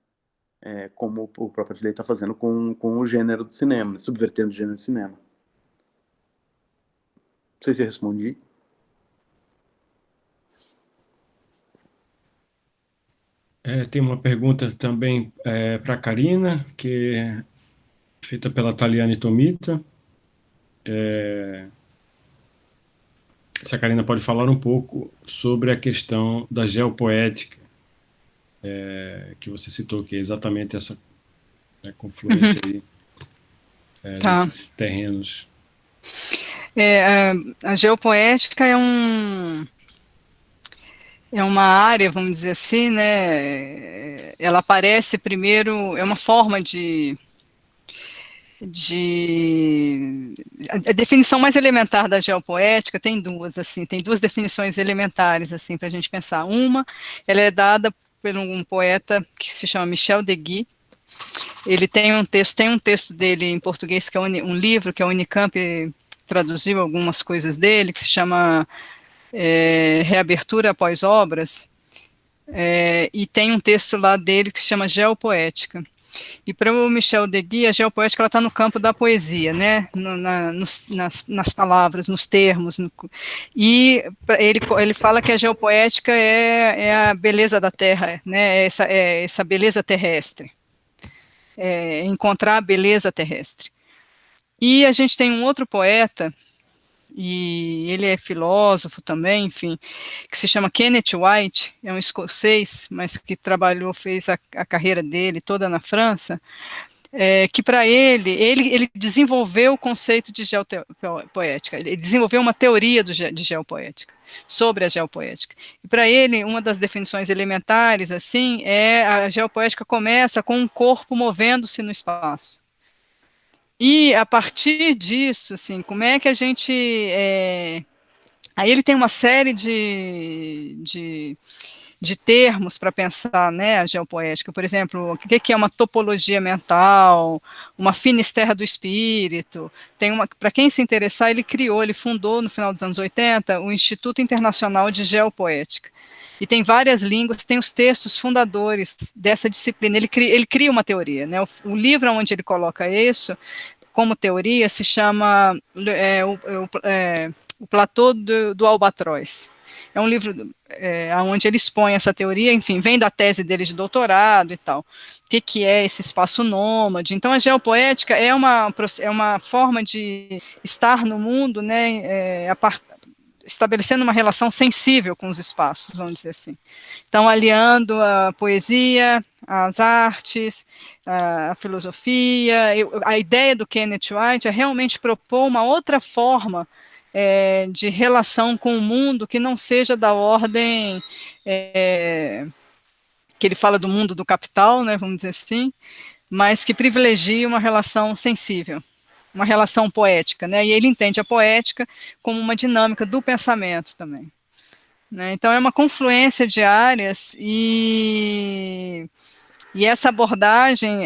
Como o próprio Adirley está fazendo com o gênero do cinema, subvertendo o gênero do cinema. Não sei se eu respondi. Tem uma pergunta também para a Karina, que é feita pela Taliane Tomita. Se a Karina pode falar um pouco sobre a questão da geopoética que você citou, que é exatamente essa confluência aí, Tá. desses terrenos. A geopoética é uma área, vamos dizer assim, né? Ela aparece primeiro, é uma forma a definição mais elementar da geopoética tem duas, assim, tem duas definições elementares, assim, para a gente pensar. Uma, ela é dada por um poeta que se chama Michel Deguy. Ele tem um texto dele em português, que é um livro que a Unicamp traduziu algumas coisas dele, que se chama Reabertura após Obras, e tem um texto lá dele que se chama Geopoética. E para o Michel Deguy, a geopoética está no campo da poesia, né? Nas palavras, nos termos. E ele fala que a geopoética é a beleza da terra, né? Essa beleza terrestre. Encontrar a beleza terrestre. E a gente tem um outro poeta, e ele é filósofo também, enfim, que se chama Kenneth White, é um escocês, mas que fez a carreira dele toda na França, que para ele desenvolveu o conceito de geopoética, ele desenvolveu uma teoria de geopoética, sobre a geopoética. E para ele, uma das definições elementares, assim, a geopoética começa com um corpo movendo-se no espaço. E, a partir disso, assim, como é que a gente... Aí ele tem uma série de termos para pensar, né, a geopoética. Por exemplo, o que é uma topologia mental, uma finisterra do espírito. Para quem se interessar, ele fundou, no final dos anos 80, o Instituto Internacional de Geopoética. E tem várias línguas, tem os textos fundadores dessa disciplina. Ele cria uma teoria, né? O livro onde ele coloca isso como teoria se chama O Platô do Albatroz. É um livro onde ele expõe essa teoria, enfim, vem da tese dele de doutorado e tal. O que é esse espaço nômade? Então, a geopoética é uma forma de estar no mundo, né, estabelecendo uma relação sensível com os espaços, vamos dizer assim. Então, aliando a poesia, as artes, a filosofia. A ideia do Kenneth White é realmente propor uma outra forma de relação com o mundo que não seja da ordem que ele fala do mundo do capital, né, vamos dizer assim, mas que privilegie uma relação sensível, uma relação poética, né? E ele entende a poética como uma dinâmica do pensamento também, né? Então é uma confluência de áreas e essa abordagem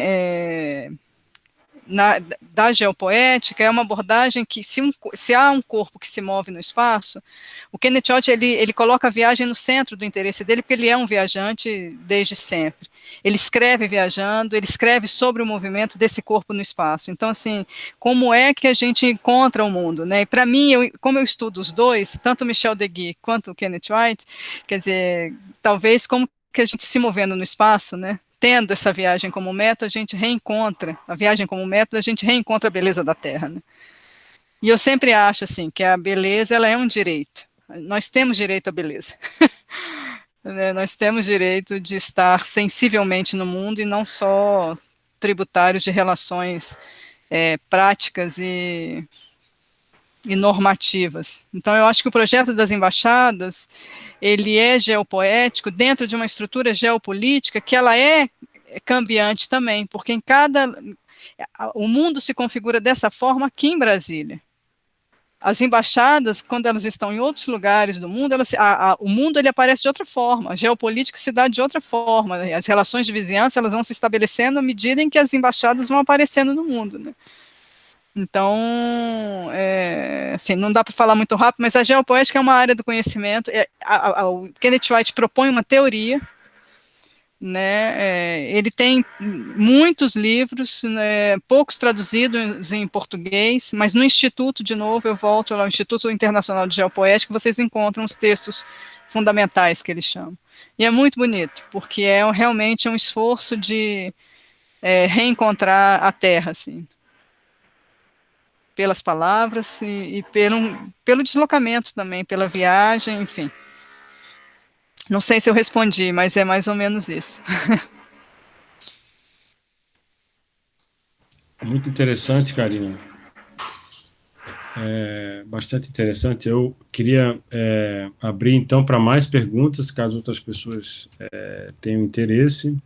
da geopoética é uma abordagem que, se há um corpo que se move no espaço, o Kenneth White ele coloca a viagem no centro do interesse dele, porque ele é um viajante desde sempre. Ele escreve viajando, ele escreve sobre o movimento desse corpo no espaço. Então, assim, como é que a gente encontra o mundo, né? E para mim, como eu estudo os dois, tanto o Michel Deguy quanto o Kenneth White, quer dizer, talvez como que a gente se movendo no espaço, né? Tendo essa viagem como método, a gente reencontra a beleza da Terra, né? E eu sempre acho, assim, que a beleza, ela é um direito. Nós temos direito à beleza. Nós temos direito de estar sensivelmente no mundo e não só tributários de relações práticas e normativas. Então, eu acho que o projeto das embaixadas, ele é geopoético dentro de uma estrutura geopolítica que ela é cambiante também, porque o mundo se configura dessa forma aqui em Brasília. As embaixadas, quando elas estão em outros lugares do mundo, o mundo ele aparece de outra forma, a geopolítica se dá de outra forma, as relações de vizinhança elas vão se estabelecendo à medida em que as embaixadas vão aparecendo no mundo, né? Então, assim, não dá para falar muito rápido, mas a geopoética é uma área do conhecimento. O Kenneth White propõe uma teoria, né? Ele tem muitos livros, né, poucos traduzidos em português, mas no Instituto, de novo, eu volto ao Instituto Internacional de Geopoética, vocês encontram os textos fundamentais que ele chama. E é muito bonito, porque é realmente um esforço de reencontrar a Terra, assim, pelas palavras e pelo deslocamento também, pela viagem, enfim. Não sei se eu respondi, mas é mais ou menos isso. Muito interessante, Karina. Bastante interessante. Eu queria abrir, então, para mais perguntas, caso outras pessoas tenham interesse.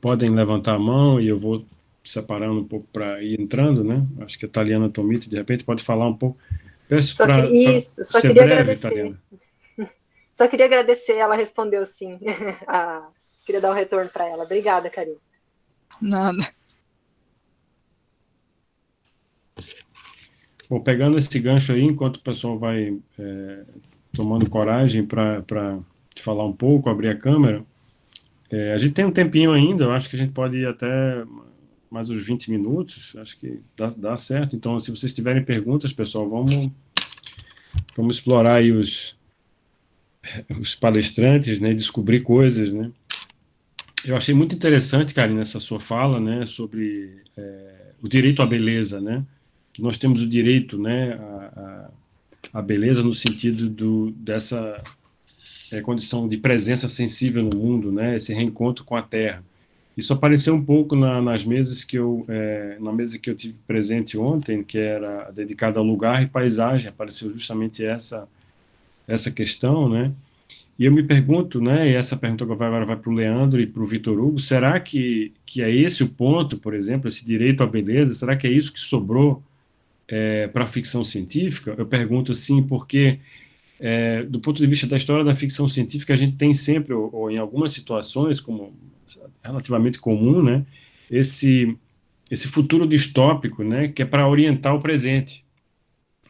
Podem levantar a mão e eu vou separando um pouco para ir entrando, né? Acho que a Taliana Tomita, de repente, pode falar um pouco. Peço para Só ser queria breve, agradecer. Taliana. Só queria agradecer, ela respondeu sim. Queria dar um retorno para ela. Obrigada, Karina. Nada. Bom, pegando esse gancho aí, enquanto o pessoal vai tomando coragem para te falar um pouco, abrir a câmera, a gente tem um tempinho ainda, eu acho que a gente pode ir até mais uns 20 minutos, acho que dá certo. Então, se vocês tiverem perguntas, pessoal, vamos explorar aí os palestrantes, né, descobrir coisas, né. Eu achei muito interessante, Karina, essa sua fala, né, sobre o direito à beleza, né, que nós temos o direito, né, à beleza no sentido dessa condição de presença sensível no mundo, né, esse reencontro com a Terra. Isso apareceu um pouco nas mesas na mesa que eu tive presente ontem, que era dedicada ao lugar e paisagem, apareceu justamente essa questão, né? E eu me pergunto, né, e essa pergunta agora vai para o Leandro e para o Vitor Hugo, será que é esse o ponto, por exemplo, esse direito à beleza, será que é isso que sobrou para a ficção científica? Eu pergunto assim, porque do ponto de vista da história da ficção científica, a gente tem sempre, ou em algumas situações, como relativamente comum, né, esse futuro distópico, né, que é para orientar o presente.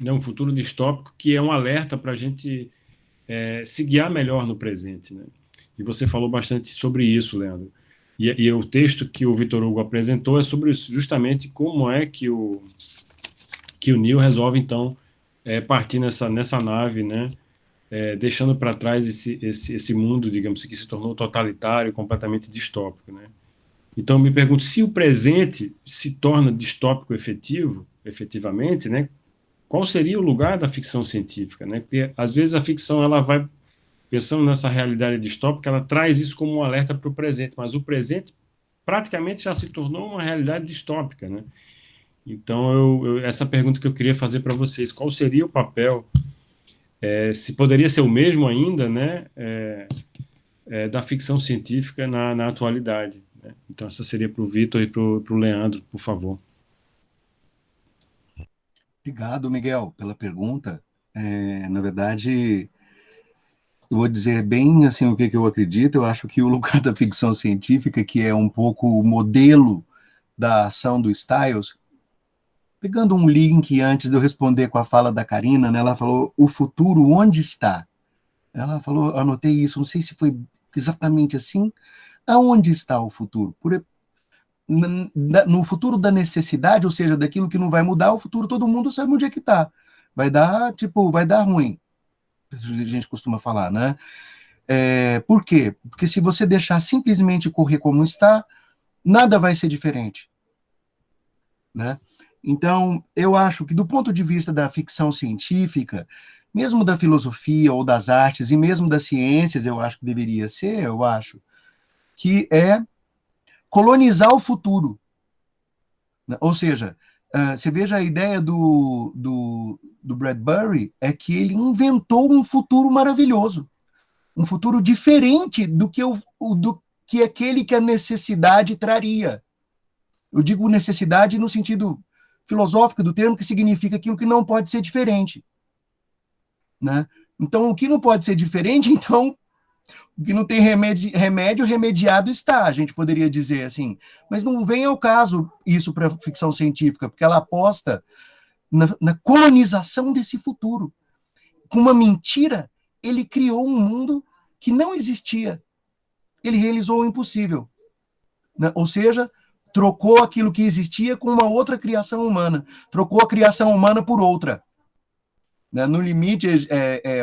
Né, um futuro distópico que é um alerta para a gente se guiar melhor no presente, né? E você falou bastante sobre isso, Leandro. E o texto que o Vitor Hugo apresentou é sobre isso, justamente como é que o Neo resolve, então, partir nessa nave, né? Deixando para trás esse mundo, digamos, que se tornou totalitário, completamente distópico, né? Então, eu me pergunto, se o presente se torna distópico efetivamente, né? Qual seria o lugar da ficção científica, né? Porque, às vezes, a ficção, ela vai pensando nessa realidade distópica, ela traz isso como um alerta para o presente, mas o presente praticamente já se tornou uma realidade distópica, né? Então, essa pergunta que eu queria fazer para vocês, qual seria o papel, se poderia ser o mesmo ainda, né, da ficção científica na atualidade, né? Então, essa seria para o Vitor e para o Leandro, por favor. Obrigado, Miguel, pela pergunta. Na verdade, eu vou dizer bem assim o que eu acredito. Eu acho que o lugar da ficção científica, que é um pouco o modelo da ação do Styles, pegando um link antes de eu responder com a fala da Karina, né, ela falou, o futuro onde está? Ela falou, anotei isso, não sei se foi exatamente assim, aonde está o futuro? No futuro da necessidade, ou seja, daquilo que não vai mudar, o futuro todo mundo sabe onde é que está. Vai dar ruim. A gente costuma falar, né? Por quê? Porque se você deixar simplesmente correr como está, nada vai ser diferente, né? Então, eu acho que do ponto de vista da ficção científica, mesmo da filosofia ou das artes, e mesmo das ciências, eu acho que deveria ser, eu acho, que é colonizar o futuro. Ou seja, você veja a ideia do Bradbury, é que ele inventou um futuro maravilhoso, um futuro diferente do que aquele que a necessidade traria. Eu digo necessidade no sentido filosófico do termo, que significa aquilo que não pode ser diferente, né? Então, o que não pode ser diferente, então, o que não tem remédio, remediado está, a gente poderia dizer assim. Mas não vem ao caso isso para a ficção científica, porque ela aposta na colonização desse futuro. Com uma mentira, ele criou um mundo que não existia. Ele realizou o impossível, né? Ou seja, trocou aquilo que existia com uma outra criação humana. Trocou a criação humana por outra. No limite,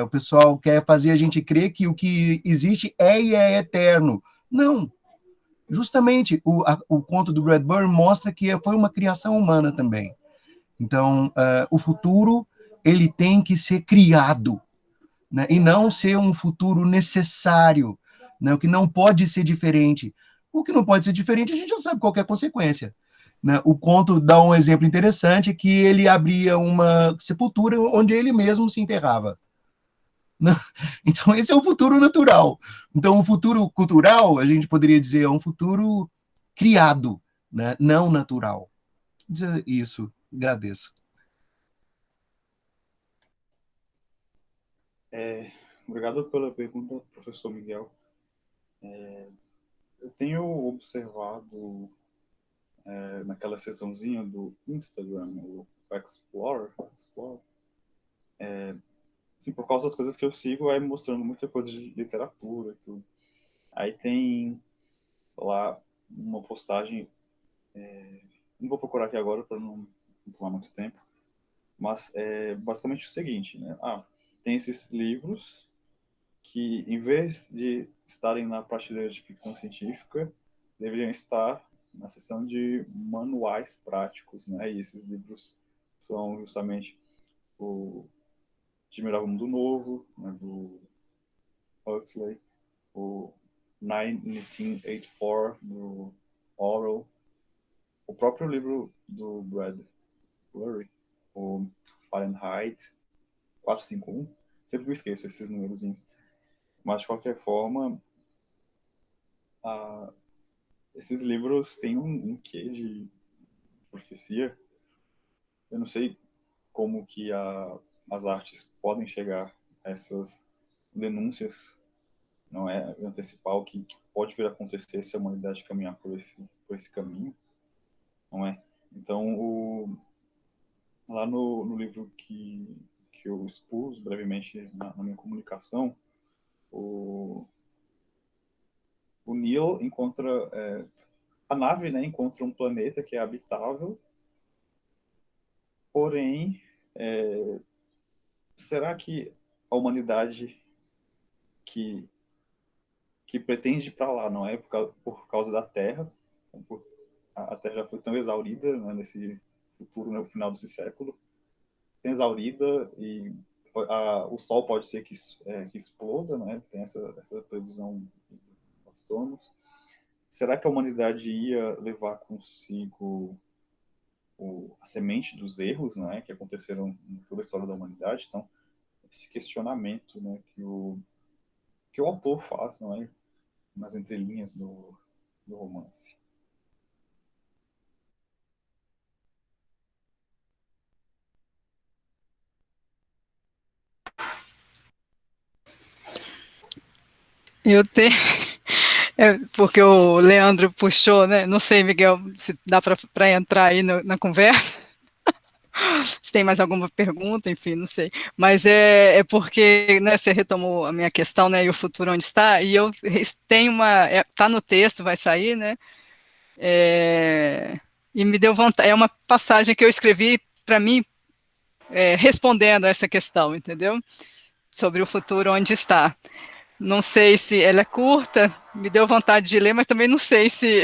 o pessoal quer fazer a gente crer que o que existe e é eterno. Não. Justamente, o conto do Bradbury mostra que foi uma criação humana também. Então, o futuro, ele tem que ser criado. né, e não ser um futuro necessário, né, o que não pode ser diferente. O que não pode ser diferente, a gente já sabe qual que é a consequência. Né? O conto dá um exemplo interessante, que ele abria uma sepultura onde ele mesmo se enterrava. Né? Então, esse é o futuro natural. Então, o futuro cultural, a gente poderia dizer, é um futuro criado, né? Não natural. Isso, agradeço. Obrigado pela pergunta, professor Miguel. Eu tenho observado naquela seçãozinha do Instagram, o Explorer, assim, por causa das coisas que eu sigo, aí mostrando muita coisa de literatura e tudo. Aí tem lá uma postagem, não vou procurar aqui agora para não tomar muito tempo, mas é basicamente o seguinte, né? Tem esses livros que, em vez de estarem na prateleira de ficção científica, deveriam estar na seção de manuais práticos, né? E esses livros são justamente o Admirável Mundo Novo, né, do Huxley, o 1984, do Orwell, o próprio livro do Bradbury, o Fahrenheit 451, sempre me esqueço esses númerozinhos. Mas, de qualquer forma, esses livros têm um quê de profecia. Eu não sei como que as artes podem chegar a essas denúncias, não é? Antecipar o que pode vir a acontecer se a humanidade caminhar por esse caminho, não é? Então, lá no livro que eu expus brevemente na minha comunicação, o Neil encontra a nave, né, encontra um planeta que é habitável, porém, será que a humanidade que pretende ir para lá não é por causa da Terra? A Terra já foi tão exaurida, né, nesse futuro, no final desse século, tão exaurida, e o Sol pode ser que exploda, né? Tem essa previsão dos astrônomos. Será que a humanidade ia levar consigo a semente dos erros, né, que aconteceram em toda a história da humanidade? Então, esse questionamento, né, que o autor faz, não é, nas entrelinhas do romance. Eu tenho, porque o Leandro puxou, né? Não sei, Miguel, se dá para entrar aí na conversa. Se tem mais alguma pergunta, enfim, não sei. Mas é porque, né, você retomou a minha questão, né, e o futuro onde está, e eu tenho está no texto, vai sair, né, e me deu vontade, é uma passagem que eu escrevi para mim, respondendo a essa questão, entendeu? Sobre o futuro onde está. Não sei se ela é curta, me deu vontade de ler, mas também não sei se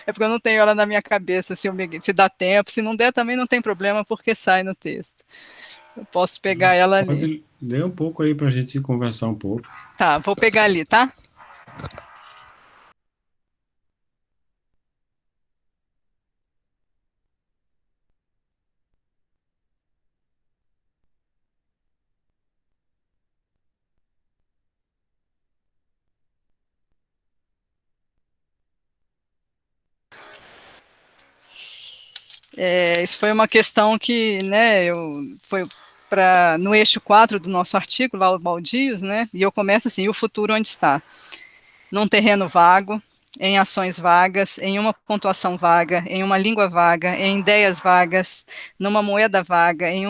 é porque eu não tenho ela na minha cabeça, se dá tempo, se não der também não tem problema, porque sai no texto. Eu posso pegar ela ali. Pode ler um pouco aí para a gente conversar um pouco. Tá, vou pegar ali, tá? Isso foi uma questão que, né, foi no eixo 4 do nosso artigo, lá o Baldios, né, e eu começo assim, e o futuro onde está? Num terreno vago, em ações vagas, em uma pontuação vaga, em uma língua vaga, em ideias vagas, numa moeda vaga, em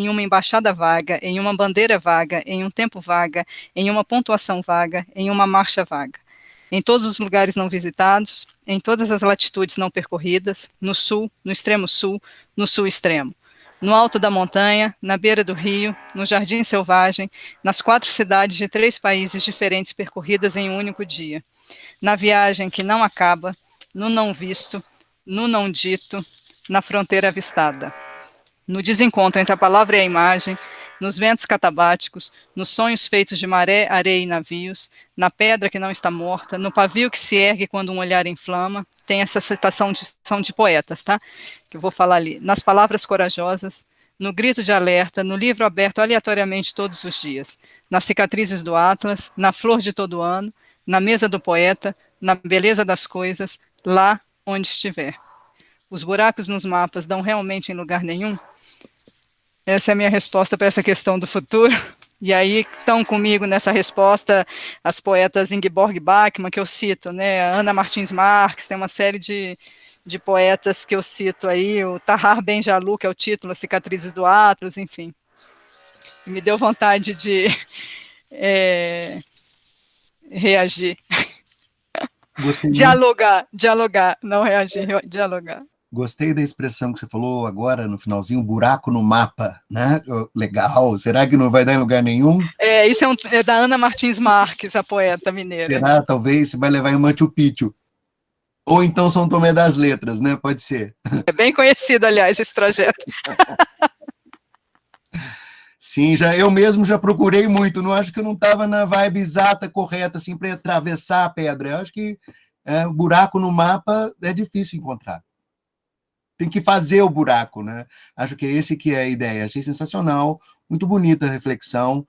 uma embaixada vaga, em uma bandeira vaga, em um tempo vaga, em uma pontuação vaga, em uma marcha vaga. Em todos os lugares não visitados, em todas as latitudes não percorridas, no sul, no extremo sul, no sul extremo, no alto da montanha, na beira do rio, no jardim selvagem, nas 4 cidades de 3 países diferentes percorridas em um único dia, na viagem que não acaba, no não visto, no não dito, na fronteira avistada, no desencontro entre a palavra e a imagem, nos ventos catabáticos, nos sonhos feitos de maré, areia e navios, na pedra que não está morta, no pavio que se ergue quando um olhar inflama. Tem essa citação são de poetas, tá? Que eu vou falar ali. Nas palavras corajosas, no grito de alerta, no livro aberto aleatoriamente todos os dias, nas cicatrizes do Atlas, na flor de todo ano, na mesa do poeta, na beleza das coisas, lá onde estiver. Os buracos nos mapas dão realmente em lugar nenhum? Essa é a minha resposta para essa questão do futuro. E aí estão comigo nessa resposta as poetas Ingeborg Bachmann, que eu cito, né, a Ana Martins Marques, tem uma série de poetas que eu cito aí, o Tahar Ben-Jalou, que é o título, As Cicatrizes do Atlas, enfim. Me deu vontade de reagir. Dialogar, não reagir, dialogar. Gostei da expressão que você falou agora no finalzinho, buraco no mapa, né? Legal. Será que não vai dar em lugar nenhum? Isso é da Ana Martins Marques, a poeta mineira. Será? Talvez você vai levar em Machu Picchu. Ou então São Tomé das Letras, né? Pode ser. É bem conhecido, aliás, esse trajeto. Sim, eu mesmo já procurei muito. Não acho que eu não estava na vibe exata, correta, assim, para atravessar a pedra. Eu acho que buraco no mapa é difícil encontrar. Tem que fazer o buraco, né? Acho que esse que é a ideia. Achei sensacional, muito bonita a reflexão,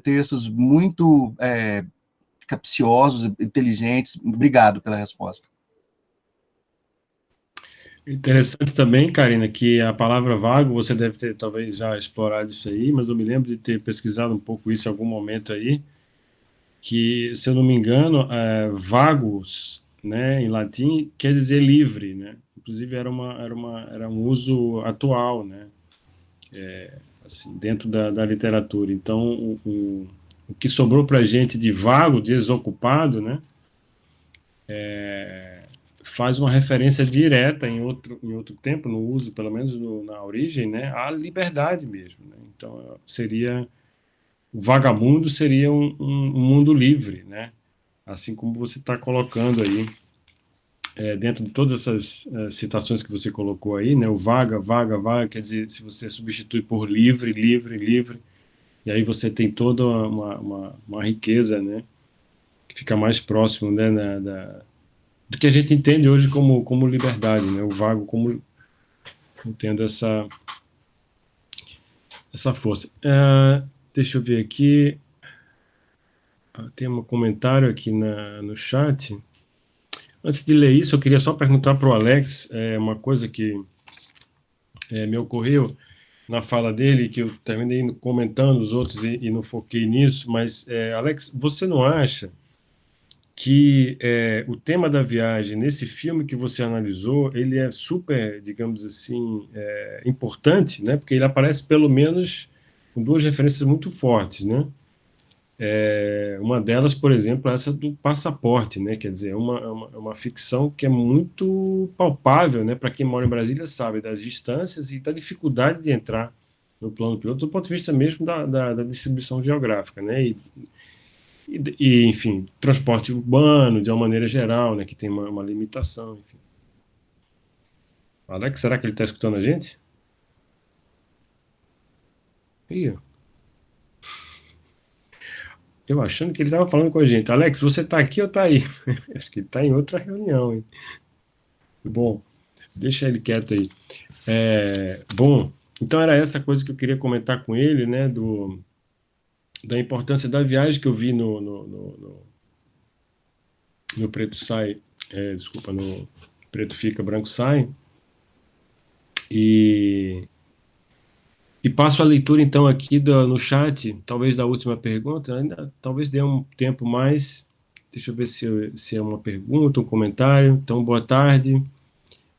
textos muito capciosos, inteligentes. Obrigado pela resposta. Interessante também, Karina, que a palavra vago, você deve ter talvez já explorado isso aí, mas eu me lembro de ter pesquisado um pouco isso em algum momento aí, que, se eu não me engano, vagos, né, em latim, quer dizer livre, né? Inclusive era um uso atual, né? Assim, dentro da literatura. Então, o que sobrou para a gente de vago, desocupado, né? Faz uma referência direta em outro tempo, no uso, pelo menos na origem, né? À liberdade mesmo, né? Então, o vagamundo seria um mundo livre, né? Assim como você está colocando aí, dentro de todas essas citações que você colocou aí, né? O vaga, quer dizer, se você substitui por livre, e aí você tem toda uma riqueza, né? Que fica mais próximo, né? Do que a gente entende hoje como liberdade, né? O vago como tendo essa força. Deixa eu ver aqui. Tem um comentário aqui no chat. Antes de ler isso, eu queria só perguntar para o Alex uma coisa que me ocorreu na fala dele, que eu terminei comentando os outros e não foquei nisso, mas, Alex, você não acha que o tema da viagem, nesse filme que você analisou, ele é super, digamos assim, importante, né? Porque ele aparece pelo menos com duas referências muito fortes, né? Uma delas, por exemplo, é essa do passaporte, né? Quer dizer, é uma ficção que é muito palpável, né? Para quem mora em Brasília sabe das distâncias e da dificuldade de entrar no plano piloto, do ponto de vista mesmo da distribuição geográfica, né? Enfim, transporte urbano, de uma maneira geral, né? Que tem uma limitação, enfim. Alex, será que ele está escutando a gente? Ih, eu achando que ele estava falando com a gente. Alex, você está aqui ou está aí? Acho que ele está em outra reunião, hein? Bom, deixa ele quieto aí. Bom, então era essa coisa que eu queria comentar com ele, né? Da importância da viagem que eu vi no Preto Sai, desculpa, no Preto Fica, Branco Sai. E passo a leitura, então, aqui no chat, talvez da última pergunta, ainda, talvez dê um tempo mais. Deixa eu ver se é uma pergunta, um comentário. Então, boa tarde.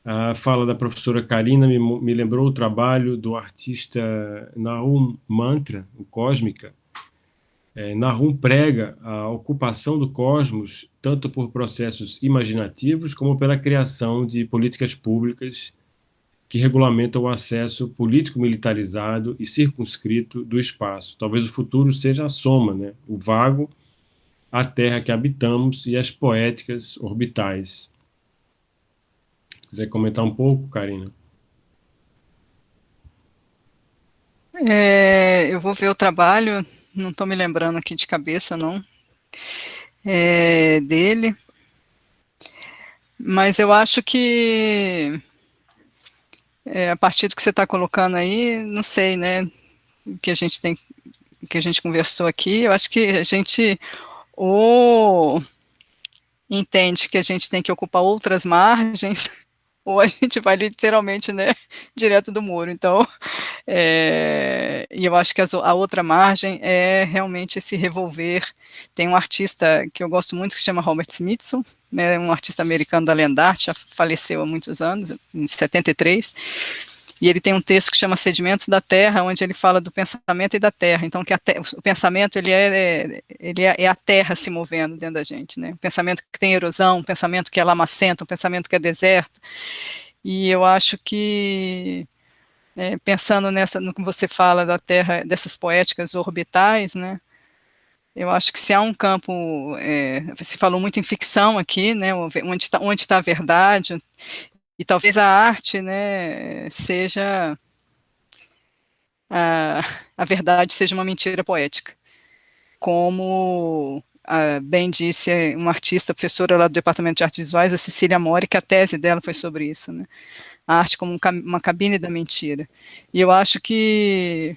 A fala da professora Karina me lembrou o trabalho do artista Nahum Mantra, o Cósmica. Nahum prega a ocupação do cosmos tanto por processos imaginativos como pela criação de políticas públicas que regulamenta o acesso político militarizado e circunscrito do espaço. Talvez o futuro seja a soma, né? O vago, a terra que habitamos e as poéticas orbitais. Quiser comentar um pouco, Karina? Eu vou ver o trabalho, não estou me lembrando aqui de cabeça, não, dele, mas eu acho que, a partir do que você está colocando aí, não sei, né, o que a gente tem, o que a gente conversou aqui, eu acho que a gente ou entende que a gente tem que ocupar outras margens, ou a gente vai literalmente, né, direto do muro. Então, e eu acho que a outra margem é realmente esse revolver. Tem um artista que eu gosto muito que se chama Robert Smithson, né, um artista americano da Land Art, já faleceu há muitos anos, em 73, e ele tem um texto que chama Sedimentos da Terra, onde ele fala do pensamento e da terra. Então, que o pensamento ele é a terra se movendo dentro da gente, né? Um pensamento que tem erosão, um pensamento que é lamacento, um pensamento que é deserto. E eu acho que, pensando no que você fala da terra, dessas poéticas orbitais, né? Eu acho que se há um campo, se falou muito em ficção aqui, né? Onde está a verdade? E talvez a arte, né, seja a verdade seja uma mentira poética, como bem disse uma artista, professora lá do Departamento de Artes Visuais, a Cecília Mori, que a tese dela foi sobre isso, né? A arte como uma cabine da mentira. E eu acho que,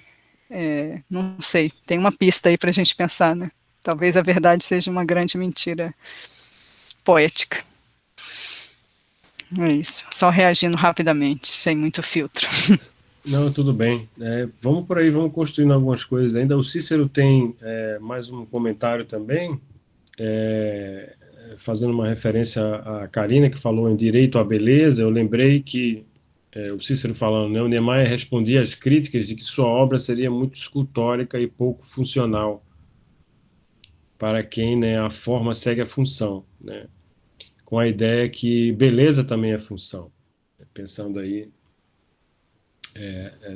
não sei, tem uma pista aí para a gente pensar, né? Talvez a verdade seja uma grande mentira poética. É isso, só reagindo rapidamente, sem muito filtro. Não, tudo bem. Vamos por aí, vamos construindo algumas coisas ainda. O Cícero tem mais um comentário também, fazendo uma referência à Karina, que falou em direito à beleza. Eu lembrei que o Cícero falando, né, o Niemeyer respondia às críticas de que sua obra seria muito escultórica e pouco funcional para quem, né, a forma segue a função, né? Com a ideia que beleza também é função. Pensando aí,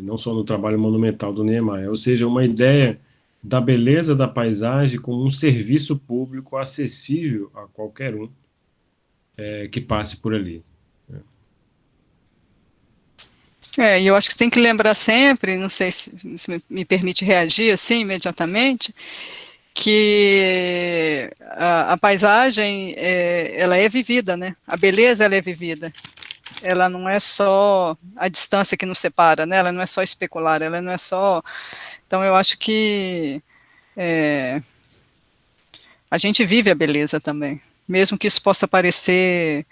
não só no trabalho monumental do Niemeyer, ou seja, uma ideia da beleza da paisagem como um serviço público acessível a qualquer um que passe por ali. E eu acho que tem que lembrar sempre, não sei se me permite reagir assim imediatamente, que a paisagem, ela é vivida, né? A beleza, ela é vivida. Ela não é só a distância que nos separa, né? Ela não é só especular, ela não é só... Então, eu acho que a gente vive a beleza também, mesmo que isso possa parecer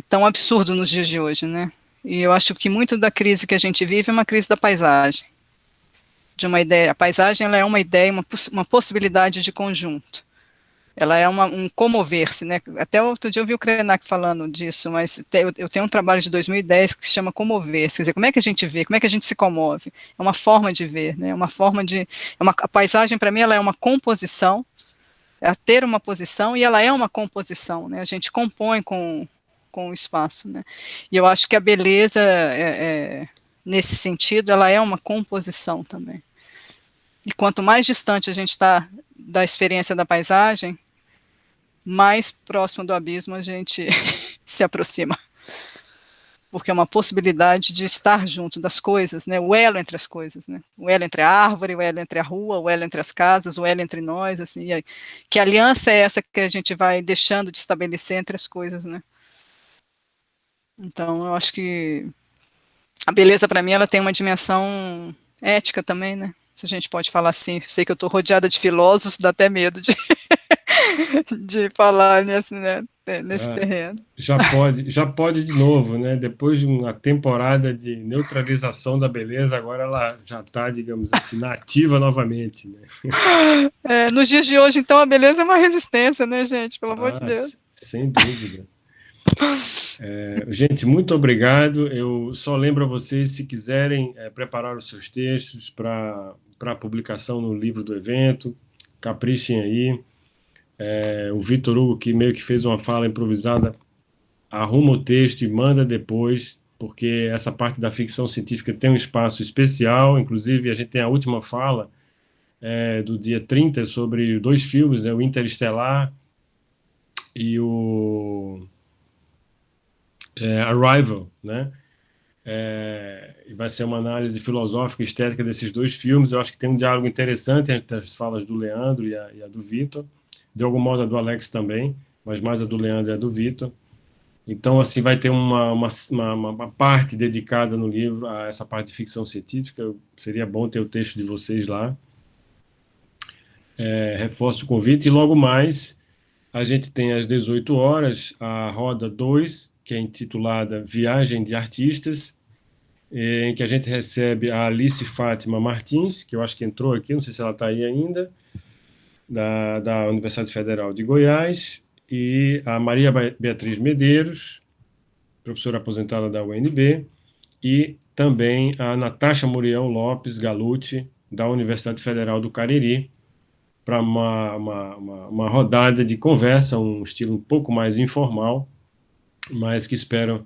tão absurdo nos dias de hoje, né? E eu acho que muito da crise que a gente vive é uma crise da paisagem, de uma ideia. A paisagem, ela é uma ideia, uma possibilidade de conjunto. Ela é um comover-se, né? Até outro dia eu vi o Krenak falando disso, mas eu tenho um trabalho de 2010 que se chama Comover-se, quer dizer, como é que a gente vê, como é que a gente se comove? É uma forma de ver, né? Uma forma de... a paisagem, para mim, ela é uma composição, é ter uma posição, e ela é uma composição, né? A gente compõe com o espaço, né? E eu acho que a beleza, nesse sentido, ela é uma composição também. E quanto mais distante a gente está da experiência da paisagem, mais próximo do abismo a gente se aproxima. Porque é uma possibilidade de estar junto das coisas, né? O elo entre as coisas, né? O elo entre a árvore, o elo entre a rua, o elo entre as casas, o elo entre nós, assim. Que aliança é essa que a gente vai deixando de estabelecer entre as coisas, né? Então, eu acho que a beleza, para mim, ela tem uma dimensão ética também, né? Se a gente pode falar assim. Sei que eu estou rodeada de filósofos, dá até medo de falar nesse terreno. Já pode de novo, né? Depois de uma temporada de neutralização da beleza, agora ela já está, digamos assim, nativa novamente, né? Nos dias de hoje, então, a beleza é uma resistência, né, gente? Pelo amor de Deus. Sem dúvida. Gente, muito obrigado. Eu só lembro a vocês, se quiserem preparar os seus textos para publicação no livro do evento, caprichem aí. O Vitor Hugo, que meio que fez uma fala improvisada, arruma o texto e manda depois, porque essa parte da ficção científica tem um espaço especial. Inclusive, a gente tem a última fala do dia 30 sobre 2 filmes, né, o Interestelar e o Arrival, né? E vai ser uma análise filosófica e estética desses dois filmes. Eu acho que tem um diálogo interessante entre as falas do Leandro e a do Vitor, de algum modo a do Alex também, mas mais a do Leandro e a do Vitor. Então, assim, vai ter uma parte dedicada no livro a essa parte de ficção científica. Seria bom ter o texto de vocês lá. Reforço o convite. E logo mais, a gente tem às 18 horas a Roda 2, que é intitulada Viagem de Artistas, em que a gente recebe a Alice Fátima Martins, que eu acho que entrou aqui, não sei se ela está aí ainda, da Universidade Federal de Goiás, e a Maria Beatriz Medeiros, professora aposentada da UNB, e também a Natasha Muriel Lopes Galuti, da Universidade Federal do Cariri, para uma rodada de conversa, um estilo um pouco mais informal, mas que espero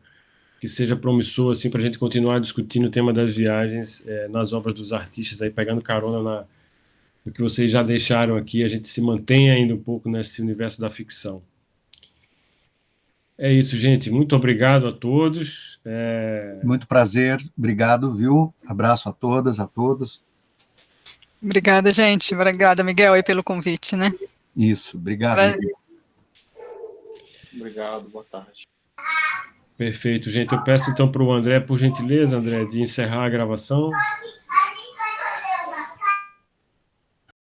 que seja promissor assim, para a gente continuar discutindo o tema das viagens nas obras dos artistas, aí, pegando carona no que vocês já deixaram aqui, a gente se mantém ainda um pouco nesse universo da ficção. É isso, gente. Muito obrigado a todos. Muito prazer, obrigado, viu? Abraço a todas, a todos. Obrigada, gente. Obrigada, Miguel, aí pelo convite, né? Isso, obrigado. Obrigado, boa tarde. Perfeito, gente. Eu peço então para o André, por gentileza, André, de encerrar a gravação.